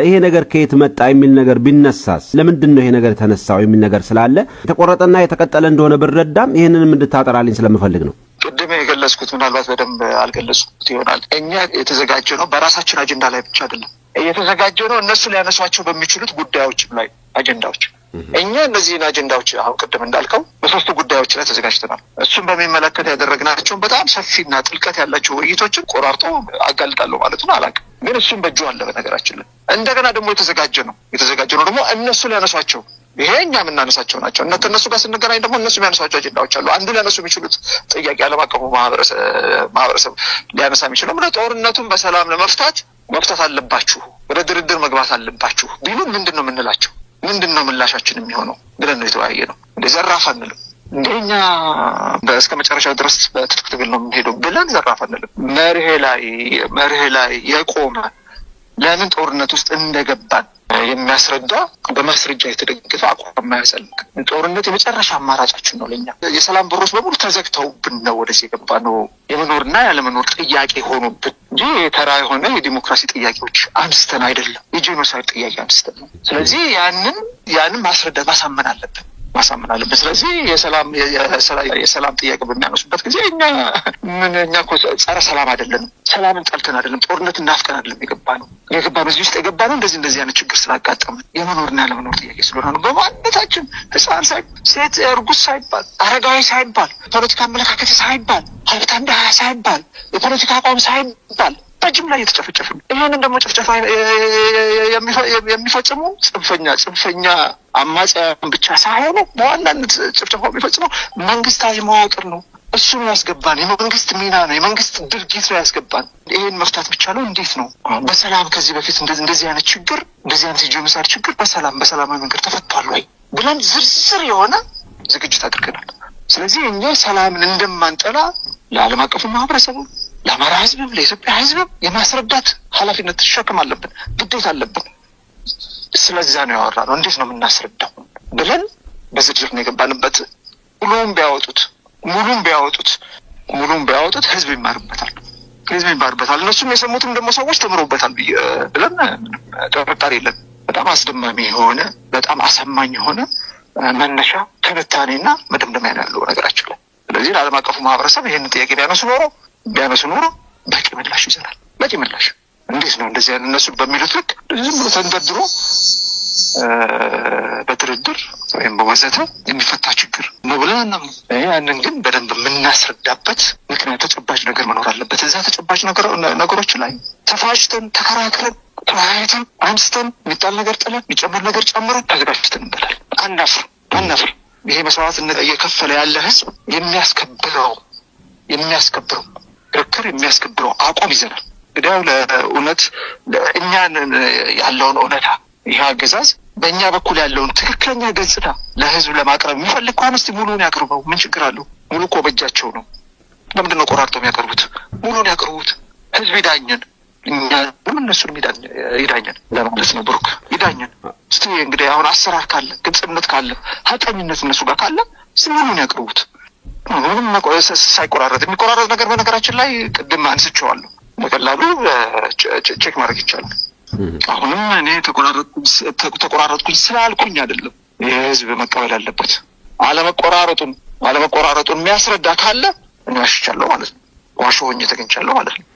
ይሄ ነገር ከየት መጣ የሚል ነገር ቢነሳስ ለምንድን ነው ይሄ ነገር ተነሳው የሚል ነገር ስላለ የተቆረጠና የተቀጠለ እንደሆነ ብረዳም ይሄንንም እንድታጠራልኝ ስለምፈልግ ነው። ቅድም የገለጽኩት ምናልባት በደንብ አልገለጽኩት ይሆናል። እኛ የተዘጋጀ ነው በራሳችን አጀንዳ ላይ ብቻ አይደለም የተዘጋጀ ነው እነሱ ሊያነሷቸው በሚችሉት ጉዳዮችም ላይ አጀንዳዎች እኛ እነዚህን አጀንዳዎች አሁን ቅድም እንዳልከው በሶስቱ ጉዳዮች ላይ ተዘጋጅተናል። እሱን በሚመለከት ያደረግናቸውን በጣም ሰፊና ጥልቀት ያላቸው ውይይቶችን ቆራርጦ አጋልጣለሁ ማለት ነው አላውቅም፣ ግን እሱም በእጁ አለ። በነገራችን ላይ እንደገና ደግሞ የተዘጋጀ ነው ደግሞ እነሱ ሊያነሷቸው ይሄ እኛ የምናነሳቸው ናቸው። እነሱ ጋር ስንገናኝ ደግሞ እነሱ የሚያነሷቸው አጀንዳዎች አሉ። አንዱ ሊያነሱ የሚችሉት ጥያቄ ዓለም አቀፉ ማህበረሰብ ሊያነሳ የሚችለው ጦርነቱን በሰላም መፍታት አለባችሁ፣ ወደ ድርድር መግባት አለባችሁ ቢሉን ምንድን ነው የምንላቸው? ምንድን ነው ምላሻችን የሚሆነው ብለን ነው የተወያየ ነው። ዘራፍ አንልም። እንደኛ እስከ መጨረሻው ድረስ በትጥቅ ትግል ነው የምንሄደው ብለን ዘራፍ አንልም። መርህ ላይ የቆመ ለምን ጦርነት ውስጥ እንደገባን የሚያስረዳ በማስረጃ የተደገፈ አቋም ማያሰልክ ጦርነት የመጨረሻ አማራጫችን ነው ለኛ። የሰላም በሮች በሙሉ ተዘግተውብን ነው ወደዚህ የገባ ነው። የመኖርና ያለመኖር ጥያቄ ሆኖብን እንጂ ተራ የሆነ የዲሞክራሲ ጥያቄዎች አንስተን አይደለም፣ የጄኖሳይድ ጥያቄ አንስተን ነው። ስለዚህ ያንን ማስረዳት ማሳመን አለብን። ስለዚህ የሰላም ጥያቄ በሚያነሱበት ጊዜ እኛ እኮ ጸረ ሰላም አይደለንም። ሰላምን ጠልተን አይደለም፣ ጦርነትን ናፍቀን አይደለም የገባነው እዚህ ውስጥ የገባነው እንደዚህ አይነት ችግር ስላጋጠመን የመኖርና ያለመኖር ጥያቄ ስለሆነ ነው። በማንነታችን ሕፃን ሴት እርጉዝ ሳይባል አረጋዊ ሳይባል ፖለቲካ አመለካከት ሳይባል ሀብታም ድሃ ሳይባል የፖለቲካ አቋም ሳይባል በጅምላ እየተጨፈጨፉ ነው። ይህንን ደግሞ ጭፍጨፋ የሚፈጽሙ ጽንፈኛ አማጽያን ብቻ ሳይሆኑ በዋናነት ጭፍጨፋው የሚፈጽመው መንግስታዊ መዋቅር ነው። እሱን ያስገባን የመንግስት ሚና ነው፣ የመንግስት ድርጊት ነው ያስገባን። ይህን መፍታት ብቻ ነው። እንዴት ነው በሰላም ከዚህ በፊት እንደዚህ አይነት ችግር እንደዚህ አይነት የጄኖሳይድ ችግር በሰላማዊ መንገድ ተፈቷል ወይ ብለን ዝርዝር የሆነ ዝግጅት አድርገናል። ስለዚህ እኛ ሰላምን እንደማንጠላ ለዓለም አቀፉ ማህበረሰቡ ለአማራ ህዝብም ለኢትዮጵያ ህዝብም የማስረዳት ኃላፊነት ተሸክም አለብን፣ ግዴታ አለብን። ስለዛ ነው ያወራነው። እንዴት ነው የምናስረዳው ብለን በዝርዝር ነው የገባንበት። ሙሉን ቢያወጡት ህዝብ ይማርበታል። እነሱም የሰሙትም ደግሞ ሰዎች ተምረውበታል ብለን ጥርጣሬ የለን። በጣም አስደማሚ የሆነ በጣም አሳማኝ የሆነ መነሻ ትንታኔና መደምደሚያ ነው ያለው ነገራችን ላይ። ስለዚህ ለዓለም አቀፉ ማህበረሰብ ይህንን ጥያቄ ቢያነሱ ኖሮ በቂ ምላሽ ይዘናል። በቂ ምላሽ እንዴት ነው እንደዚህ አይነት እነሱ በሚሉት ልክ ዝም ብሎ ተንደርድሮ በድርድር ወይም በወዘተ የሚፈታ ችግር ነው ብለን እናምንም። ያንን ግን በደንብ የምናስረዳበት ምክንያት ተጨባጭ ነገር መኖር አለበት። እዛ ተጨባጭ ነገሮች ላይ ተፋጭተን ተከራክረን ተወያይተን አንስተን የሚጣል ነገር ጥለን የሚጨመር ነገር ጨምረን ተዘጋጅተን እንበላለን። አናፍር። ይሄ መስዋዕትነት እየከፈለ ያለ ህዝብ የሚያስከብረው ክርክር የሚያስከብረው አቋም ይዘናል። እንግዲያው ለእውነት እኛን ያለውን እውነታ ይህ አገዛዝ በእኛ በኩል ያለውን ትክክለኛ ገጽታ ለህዝብ ለማቅረብ የሚፈልግ ከሆነ እስቲ ሙሉን ያቅርበው። ምን ችግር አለው? ሙሉ እኮ በእጃቸው ነው። ለምንድን ነው ቆራርጠው የሚያቀርቡት? ሙሉን ያቅርቡት። ህዝብ ይዳኘን፣ እኛ እነሱን ይዳኘን ለማለት ነው። ብሩክ ይዳኘን። እስቲ እንግዲህ አሁን አሰራር ካለ ግልጽነት ካለ ሀቀኝነት እነሱ ጋር ካለ እስቲ ሙሉን ያቅርቡት። ምንም ሳይቆራረጥ የሚቆራረጥ ነገር በነገራችን ላይ ቅድም አንስቼዋለሁ። በቀላሉ ቼክ ማድረግ ይቻላል። አሁንም እኔ ተቆራረጥኩኝ ስላልኩኝ አይደለም የህዝብ መቀበል ያለበት። አለመቆራረጡን የሚያስረዳ ካለ እኔ ዋሽቻለሁ ማለት ነው። ዋሾ ሆኜ ተገኝቻለሁ ማለት ነው።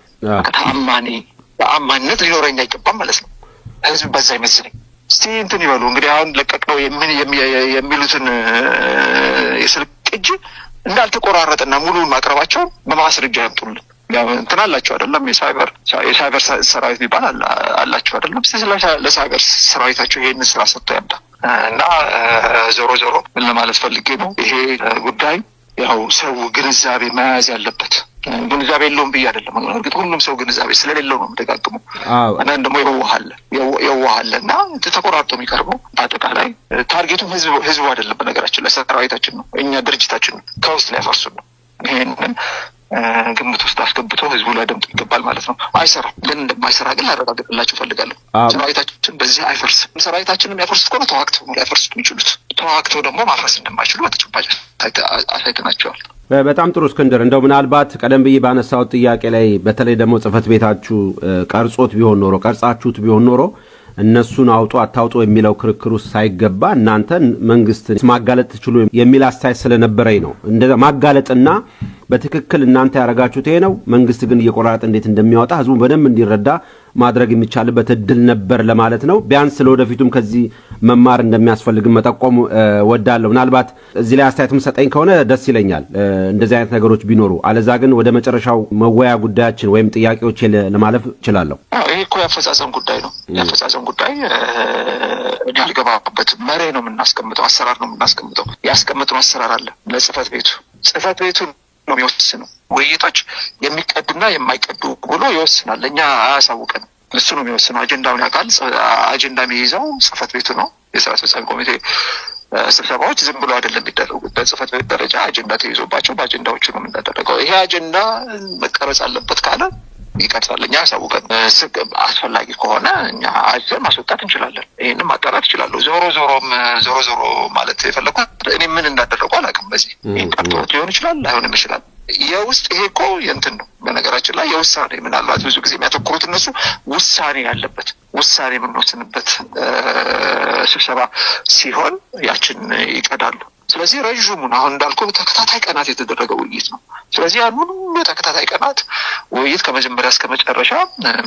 በአማኝነት ሊኖረኝ አይገባም ማለት ነው። ህዝብ በዛ ይመስለኝ። እስቲ እንትን ይበሉ እንግዲህ አሁን ለቀቅነው የሚሉትን የስልክ ቅጂ እንዳልተቆራረጠና ሙሉውን ማቅረባቸው በማስረጃ ያምጡልን። እንትን አላቸው አይደለም? የሳይበር ሰራዊት የሚባል አላቸው አይደለም? ለሳይበር ሰራዊታቸው ይሄንን ስራ ሰጥተው ያምጣ እና ዞሮ ምን ለማለት ፈልጌ ነው፣ ይሄ ጉዳይ ያው ሰው ግንዛቤ መያዝ ያለበት። ግንዛቤ የለውም ብዬ አይደለም። እርግጥ ሁሉም ሰው ግንዛቤ ስለሌለው ነው የምደጋግመው። አንዳንድ ደግሞ የዋሃለ እና ተቆራርጦ የሚቀርበው አጠቃላይ ታርጌቱም ህዝቡ አይደለም። በነገራችን ላይ ሰራዊታችን ነው፣ እኛ ድርጅታችን ነው፣ ከውስጥ ላይ ያፈርሱን ነው። ይሄንን ግምት ውስጥ አስገብቶ ህዝቡ ሊያደምጥ ይገባል ማለት ነው። አይሰራም፣ ግን እንደማይሰራ ግን ላረጋግጥላችሁ ፈልጋለሁ። ሰራዊታችን በዚህ አይፈርስም። ሰራዊታችንም ያፈርሱት ከሆነ ተዋግተው ነው ሊያፈርሱት የሚችሉት። ተዋግተው ደግሞ ማፍረስ እንደማይችሉ በተጨባጭ አሳይተናቸዋል። በጣም ጥሩ እስክንድር፣ እንደው ምናልባት ቀደም ብዬ ባነሳሁት ጥያቄ ላይ በተለይ ደግሞ ጽህፈት ቤታችሁ ቀርጻችሁት ቢሆን ኖሮ እነሱን አውጡ አታውጡ የሚለው ክርክር ውስጥ ሳይገባ እናንተን መንግስትን ማጋለጥ ትችሉ የሚል አስተያየት ስለነበረኝ ነው። እንደዛ ማጋለጥና በትክክል እናንተ ያረጋችሁት ይሄ ነው፣ መንግስት ግን እየቆራረጠ እንዴት እንደሚያወጣ ህዝቡ በደንብ እንዲረዳ ማድረግ የሚቻልበት እድል ነበር ለማለት ነው። ቢያንስ ለወደፊቱም ከዚህ መማር እንደሚያስፈልግ መጠቆም ወዳለሁ። ምናልባት እዚህ ላይ አስተያየት ሰጠኝ ከሆነ ደስ ይለኛል እንደዚህ አይነት ነገሮች ቢኖሩ። አለዛ ግን ወደ መጨረሻው መወያ ጉዳያችን ወይም ጥያቄዎች ለማለፍ እችላለሁ። ይሄ እኮ ያፈጻጸም ጉዳይ ነው። ያፈጻጸም ጉዳይ እኔ አልገባበትም። መሬ ነው የምናስቀምጠው፣ አሰራር ነው የምናስቀምጠው። ያስቀምጠው አሰራር አለ ለጽህፈት ቤቱ ነው የሚወስነው። ውይይቶች የሚቀዱና የማይቀዱ ብሎ ይወስናል። እኛ አያሳውቀንም፣ እሱ ነው የሚወስነው። አጀንዳውን ያውቃል። አጀንዳ የሚይዘው ጽህፈት ቤቱ ነው። የስራ አስፈጻሚ ኮሚቴ ስብሰባዎች ዝም ብሎ አይደለም የሚደረጉት። በጽህፈት ቤት ደረጃ አጀንዳ ተይዞባቸው በአጀንዳዎቹ ነው የምናደረገው። ይሄ አጀንዳ መቀረጽ አለበት ካለ ይቀርጻል። እኛ ያሳውቀን። አስፈላጊ ከሆነ እኛ አጀን ማስወጣት እንችላለን። ይህንም ማጣራት ይችላሉ። ዞሮ ማለት የፈለኩት እኔ ምን እንዳደረጉ አላውቅም። በዚህ ቀርቶት ሊሆን ይችላል፣ ላይሆንም ይችላል። የውስጥ ይሄ እኮ የእንትን ነው። በነገራችን ላይ የውሳኔ ምናልባት ብዙ ጊዜ የሚያተኩሩት እነሱ ውሳኔ ያለበት ውሳኔ የምንወስንበት ስብሰባ ሲሆን ያችን ይቀዳሉ። ስለዚህ ረዥሙን አሁን እንዳልኩ ተከታታይ ቀናት የተደረገ ውይይት ነው። ስለዚህ ያን ሁሉ ተከታታይ ቀናት ውይይት ከመጀመሪያ እስከ መጨረሻ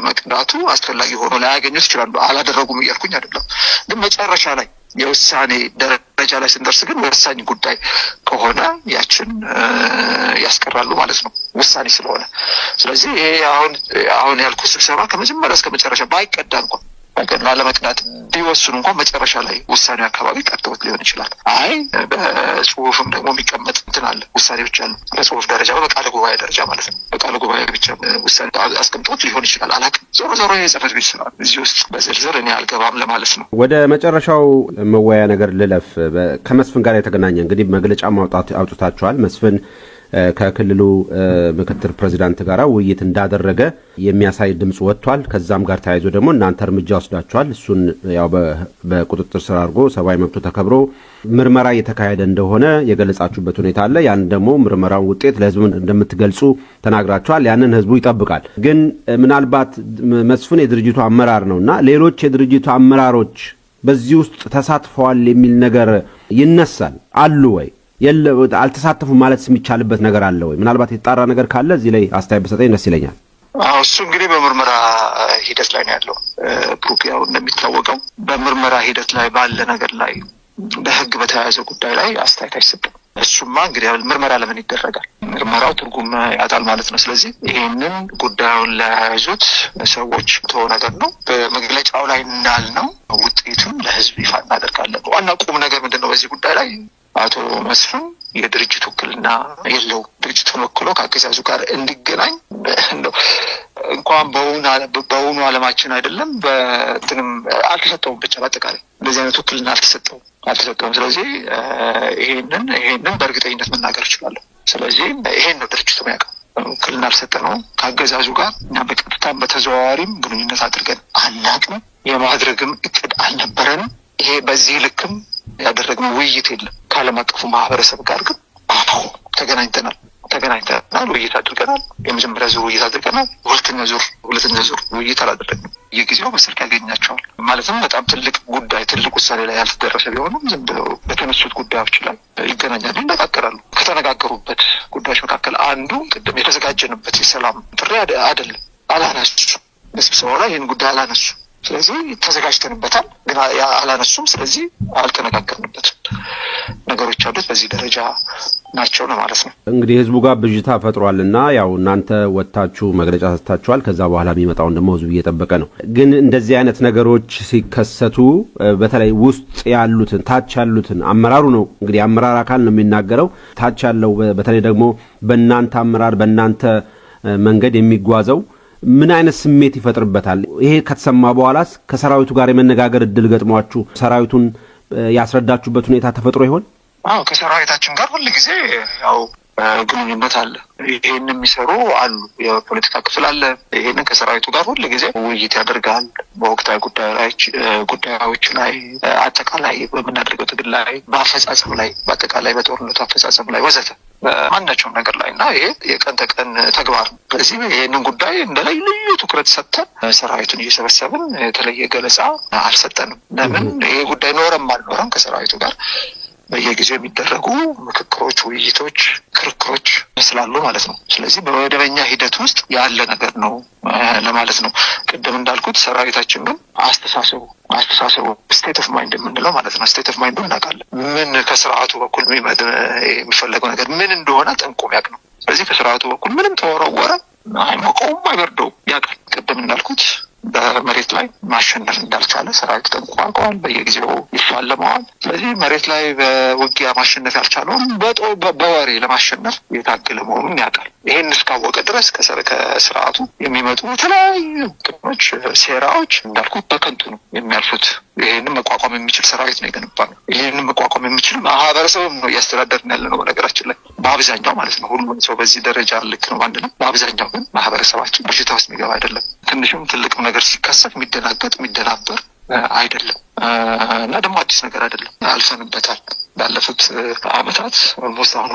መቅዳቱ አስፈላጊ ሆኖ ላያገኙት ይችላሉ። አላደረጉም እያልኩኝ አይደለም፣ ግን መጨረሻ ላይ የውሳኔ ደረጃ ላይ ስንደርስ ግን ወሳኝ ጉዳይ ከሆነ ያችን ያስቀራሉ ማለት ነው፣ ውሳኔ ስለሆነ። ስለዚህ ይሄ አሁን ያልኩ ስብሰባ ከመጀመሪያ እስከ መጨረሻ ባይቀዳ እንኳን ለመቅዳት ቢወስኑ እንኳን መጨረሻ ላይ ውሳኔ አካባቢ ቀጥቶት ሊሆን ይችላል። በጽሁፍም ደግሞ የሚቀመጥ እንትን አለ፣ ውሳኔዎች አሉ። በጽሁፍ ደረጃ በቃለ ጉባኤ ደረጃ ማለት ነው። በቃለ ጉባኤ ብቻ ውሳኔ አስቀምጦት ሊሆን ይችላል። አላውቅም። ዞሮ የጽህፈት ቤት ስራ እዚህ ውስጥ በዝርዝር እኔ አልገባም ለማለት ነው። ወደ መጨረሻው መወያ ነገር ልለፍ። ከመስፍን ጋር የተገናኘ እንግዲህ መግለጫ አውጥታችኋል። መስፍን ከክልሉ ምክትል ፕሬዚዳንት ጋር ውይይት እንዳደረገ የሚያሳይ ድምጽ ወጥቷል። ከዛም ጋር ተያይዞ ደግሞ እናንተ እርምጃ ወስዳችኋል። እሱን ያው በቁጥጥር ስር አድርጎ ሰብአዊ መብቱ ተከብሮ ምርመራ እየተካሄደ እንደሆነ የገለጻችሁበት ሁኔታ አለ። ያን ደግሞ ምርመራው ውጤት ለህዝቡ እንደምትገልጹ ተናግራችኋል። ያንን ህዝቡ ይጠብቃል። ግን ምናልባት መስፍን የድርጅቱ አመራር ነውና ሌሎች የድርጅቱ አመራሮች በዚህ ውስጥ ተሳትፈዋል የሚል ነገር ይነሳል። አሉ ወይ? አልተሳተፉም ማለት የሚቻልበት ነገር አለ ወይ? ምናልባት የተጣራ ነገር ካለ እዚህ ላይ አስተያየት በሰጠኝ ደስ ይለኛል። እሱ እንግዲህ በምርመራ ሂደት ላይ ነው ያለው። ብሩክ፣ ያው እንደሚታወቀው በምርመራ ሂደት ላይ ባለ ነገር ላይ በህግ በተያያዘ ጉዳይ ላይ አስተያየት አይሰጥም። እሱማ እንግዲህ ምርመራ ለምን ይደረጋል? ምርመራው ትርጉም ያጣል ማለት ነው። ስለዚህ ይህንን ጉዳዩን ለያዙት ሰዎች ተወው ነገር ነው። በመግለጫው ላይ እንዳልነው ውጤቱን ለህዝብ ይፋ እናደርጋለን። ዋና ቁም ነገር ምንድን ነው? በዚህ ጉዳይ ላይ አቶ መስፍን የድርጅት ውክልና የለው። ድርጅቱን ወክሎ ከአገዛዙ ጋር እንዲገናኝ ነው እንኳን በውኑ ዓለማችን አይደለም በእንትንም አልተሰጠውም። ብቻ በአጠቃላይ እንደዚህ አይነት ውክልና አልተሰጠውም። ስለዚህ ይሄንን በእርግጠኝነት መናገር እችላለሁ። ስለዚህ ይሄን ነው ድርጅቱ የሚያውቀው። ውክልና አልሰጠነውም። ከአገዛዙ ጋር እኛ በቀጥታም በተዘዋዋሪም ግንኙነት አድርገን አናውቅም። የማድረግም እቅድ አልነበረንም። ይሄ በዚህ ልክም ያደረግነው ውይይት የለም። ከዓለም አቀፉ ማህበረሰብ ጋር ግን ተገናኝተናል፣ ተገናኝተናል፣ ውይይት አድርገናል። የመጀመሪያ ዙር ውይይት አድርገናል። ሁለተኛ ዙር ውይይት አላደረግንም። የጊዜው በስልክ ያገኛቸዋል ማለትም በጣም ትልቅ ጉዳይ ትልቅ ውሳኔ ላይ ያልተደረሰ ቢሆንም ዝም ብለው በተነሱት ጉዳዮች ላይ ይገናኛሉ፣ ይነጋገራሉ። ከተነጋገሩበት ጉዳዮች መካከል አንዱ ቅድም የተዘጋጀንበት የሰላም ጥሪ አይደለም። አላነሱ በስብሰባው ላይ ይህን ጉዳይ አላነሱ። ስለዚህ ተዘጋጅተንበታል ግን አላነሱም። ስለዚህ አልተነጋገርንበትም። ነገሮች አሉት በዚህ ደረጃ ናቸው ነው ማለት ነው። እንግዲህ ህዝቡ ጋር ብዥታ ፈጥሯልና ያው እናንተ ወጣችሁ መግለጫ ሰጥታችኋል። ከዛ በኋላ የሚመጣውን ደግሞ ህዝቡ እየጠበቀ ነው። ግን እንደዚህ አይነት ነገሮች ሲከሰቱ በተለይ ውስጥ ያሉትን ታች ያሉትን አመራሩ ነው እንግዲህ አመራር አካል ነው የሚናገረው። ታች ያለው በተለይ ደግሞ በእናንተ አመራር በእናንተ መንገድ የሚጓዘው ምን አይነት ስሜት ይፈጥርበታል? ይሄ ከተሰማ በኋላስ ከሰራዊቱ ጋር የመነጋገር እድል ገጥሟችሁ ሰራዊቱን ያስረዳችሁበት ሁኔታ ተፈጥሮ ይሆን? አዎ ከሰራዊታችን ጋር ሁሉ ጊዜ ያው ግንኙነት አለ። ይሄን የሚሰሩ አሉ፣ የፖለቲካ ክፍል አለ። ይሄንን ከሰራዊቱ ጋር ሁሉ ጊዜ ውይይት ያደርጋል። በወቅታዊ ጉዳዮች ላይ አጠቃላይ በምናደርገው ትግል ላይ፣ በአፈጻጸም ላይ፣ በአጠቃላይ በጦርነቱ አፈጻጸም ላይ ወዘተ ማናቸውም ነገር ላይ እና ይሄ የቀን ተቀን ተግባር ነው። ስለዚህ ይህንን ጉዳይ እንደ ልዩ ትኩረት ሰጥተን ሰራዊቱን እየሰበሰብን የተለየ ገለጻ አልሰጠንም። ለምን ይሄ ጉዳይ ኖረም አልኖረም ከሰራዊቱ ጋር በየጊዜው የሚደረጉ ምክክሮች፣ ውይይቶች፣ ክርክሮች ስላሉ ማለት ነው። ስለዚህ በመደበኛ ሂደት ውስጥ ያለ ነገር ነው ለማለት ነው። ቅድም እንዳልኩት ሰራዊታችን ግን አስተሳሰቡ ስቴት ኦፍ ማይንድ የምንለው ማለት ነው። ስቴት ኦፍ ማይንዱ እናውቃለን። ምን ከስርዓቱ በኩል የሚፈለገው ነገር ምን እንደሆነ ጠንቅቆ ያውቅ ነው። ስለዚህ ከስርዓቱ በኩል ምንም ተወረወረ አይሞቀውም፣ አይበርደውም ያውቃል። ቅድም እንዳልኩት በመሬት ላይ ማሸነፍ እንዳልቻለ ሰራዊት ጠንቅቆ ያውቀዋል። በየጊዜው ይፋለመዋል። ስለዚህ መሬት ላይ በውጊያ ማሸነፍ ያልቻለውን በወሬ ለማሸነፍ የታገለ መሆኑን ያውቃል። ይሄን እስካወቀ ድረስ ከስርዓቱ የሚመጡ የተለያዩ ቅድሞች፣ ሴራዎች እንዳልኩት በከንቱ ነው የሚያልፉት። ይህንን መቋቋም የሚችል ሰራዊት ነው የገነባ ነው። ይህንን መቋቋም የሚችል ማህበረሰብም ነው እያስተዳደርን ያለ ነው። በነገራችን ላይ በአብዛኛው ማለት ነው። ሁሉም ሰው በዚህ ደረጃ ልክ ነው አንድ ነው። በአብዛኛው ግን ማህበረሰባችን በሽታ ውስጥ የሚገባ አይደለም። ትንሽም ትልቅም ነገር ሲከሰት የሚደናገጥ የሚደናበር አይደለም እና ደግሞ አዲስ ነገር አይደለም። አልፈንበታል። ባለፉት አመታት ኦልሞስት አሁን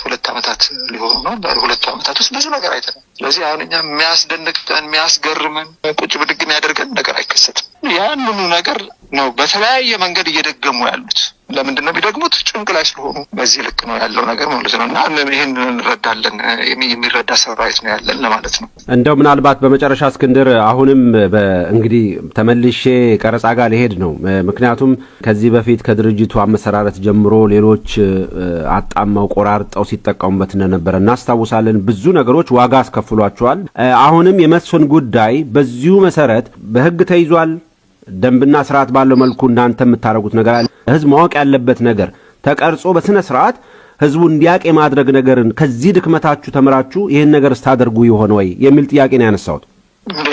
ሁለት አመታት ሊሆኑ ነው። በሁለቱ አመታት ውስጥ ብዙ ነገር አይተናል። ስለዚህ አሁን እኛ የሚያስደንቀን የሚያስገርመን ቁጭ ብድግ የሚያደርገን ነገር አይከሰትም። ያንኑ ነገር ነው በተለያየ መንገድ እየደገሙ ያሉት። ለምንድን ነው የሚደግሙት? ጭንቅ ላይ ስለሆኑ በዚህ ልክ ነው ያለው ነገር ማለት ነው። እና ይህን እንረዳለን። የሚረዳ ሰራዊት ነው ያለን ለማለት ነው። እንደው ምናልባት በመጨረሻ እስክንድር አሁንም እንግዲህ ተመልሼ ቀረጻ ጋር ሊሄድ ነው። ምክንያቱም ከዚህ በፊት ከድርጅቱ አመሰራረት ጀምሮ ሌሎች አጣማው ቆራርጠው ሲጠቀሙበት እንደነበረ እናስታውሳለን። ብዙ ነገሮች ዋጋ አስከፍሏቸዋል። አሁንም የመስፍን ጉዳይ በዚሁ መሰረት በህግ ተይዟል። ደንብና ስርዓት ባለው መልኩ እናንተ የምታረጉት ነገር አለ። ህዝብ ማወቅ ያለበት ነገር ተቀርጾ በስነ ስርዓት ህዝቡ እንዲያውቅ የማድረግ ነገርን ከዚህ ድክመታችሁ ተምራችሁ ይሄን ነገር ስታደርጉ ይሆን ወይ የሚል ጥያቄ ነው ያነሳሁት።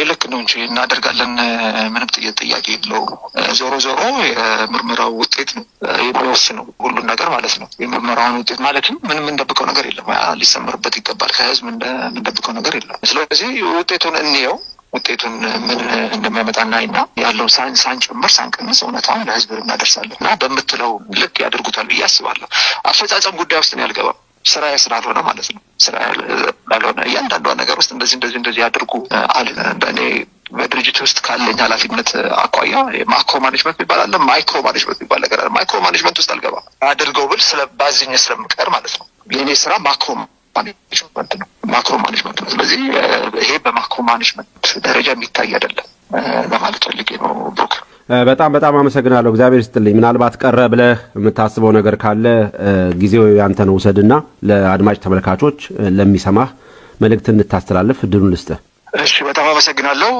ልክ ነው እንጂ እናደርጋለን። ምንም ጥያቄ የለውም። ዞሮ የምርመራው ውጤት ነው የሚወስነው ሁሉን ነገር ማለት ነው። የምርመራውን ውጤት ማለትም ምንም እንደብቀው ነገር የለም። ሊሰመርበት ይገባል። ከህዝብ እንደብቀው ነገር የለም። ስለዚህ ውጤቱን እንየው። ውጤቱን ምን እንደሚያመጣና ያለውን ሳንጨምር ሳንቀንስ እውነታውን ለህዝብ እናደርሳለን እና በምትለው ልክ ያደርጉታል ብዬ አስባለሁ። አፈጻጸም ጉዳይ ውስጥ ያልገባ ስራ ስላልሆነ ማለት ነው። ስራ ያልሆነ እያንዳንዷ ነገር ውስጥ እንደዚህ ያድርጉ አለ። እኔ በድርጅት ውስጥ ካለኝ ኃላፊነት አኳያ ማክሮ ማኔጅመንት ይባላል፣ ማይክሮ ማኔጅመንት ይባላል ነገር ማይክሮ ማኔጅመንት ውስጥ አልገባ አድርገው ብል ባዝኝ ስለምቀር ማለት ነው። የኔ ስራ ማክሮ ማኔጅመንት ነው። ስለዚህ ይሄ በማክሮ ማኔጅመንት ደረጃ የሚታይ አይደለም ለማለት ፈልጌ ነው። ብሩክ በጣም አመሰግናለሁ። እግዚአብሔር ይስጥልኝ። ምናልባት ቀረ ብለህ የምታስበው ነገር ካለ ጊዜው ያንተ ነው። ውሰድና ለአድማጭ ተመልካቾች ለሚሰማህ መልእክት እንድታስተላልፍ እድሉን ልስጥህ። እሺ፣ በጣም አመሰግናለሁ።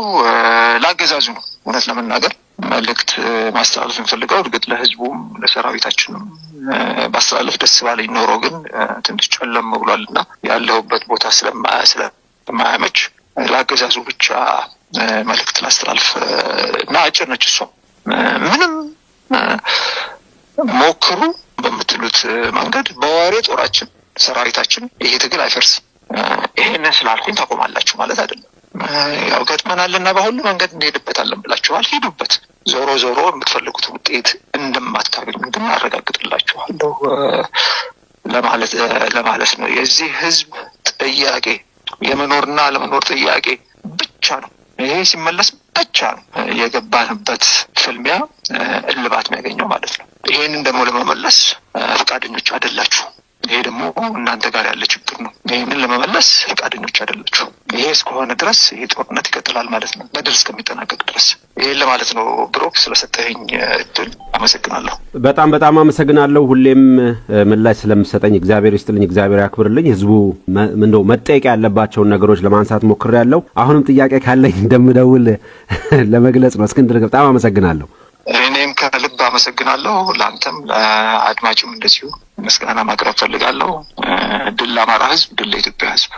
ላገዛዙ ነው እውነት ለመናገር መልእክት ማስተላለፍ እንፈልገው። እርግጥ ለህዝቡም ለሰራዊታችንም ማስተላለፍ ደስ ባለኝ ኖሮ ግን ትንሽ ጨለም ብሏልና ያለሁበት ቦታ ስለማያመች ላገዛዙ ብቻ መልእክት ላስተላልፍ እና አጭር ነች እሷ። ምንም ሞክሩ በምትሉት መንገድ በወሬ ጦራችን ሰራዊታችን ይሄ ትግል አይፈርስም። ይሄንን ስላልኩኝ ታቆማላችሁ ማለት አይደለም። ያው ገጥመናልና በሁሉ መንገድ እንሄድበታለን ብላችኋል። ሄዱበት። ዞሮ የምትፈልጉት ውጤት እንደማታገኙ ግን አረጋግጥላችኋለሁ። ለማለት ነው። የዚህ ህዝብ ጥያቄ የመኖርና ለመኖር ጥያቄ ብቻ ነው። ይሄ ሲመለስ ብቻ ነው የገባንበት ፍልሚያ እልባት የሚያገኘው ማለት ነው። ይሄንን ደግሞ ለመመለስ ፈቃደኞች አይደላችሁ። ይሄ ደግሞ እናንተ ጋር ያለ ችግር ነው። ይሄንን ለመመለስ ፈቃደኞች አይደላችሁ። ይሄ እስከሆነ ድረስ ይሄ ጦርነት ይቀጥላል ማለት ነው፣ በድል እስከሚጠናቀቅ ድረስ። ይሄን ለማለት ነው። ብሩክ ስለሰጠኸኝ እድል አመሰግናለሁ። በጣም አመሰግናለሁ። ሁሌም ምላሽ ስለምሰጠኝ እግዚአብሔር ይስጥልኝ፣ እግዚአብሔር ያክብርልኝ። ህዝቡ እንደው መጠየቅ ያለባቸውን ነገሮች ለማንሳት ሞክሬያለሁ። አሁንም ጥያቄ ካለኝ እንደምደውል ለመግለጽ ነው። እስክንድር በጣም አመሰግናለሁ። እኔም ከልብ አመሰግናለሁ። ለአንተም ለአድማጭም እንደዚሁ ምስጋና ማቅረብ ፈልጋለሁ። ድል ለአማራ ህዝብ፣ ድል ለኢትዮጵያ ህዝብ።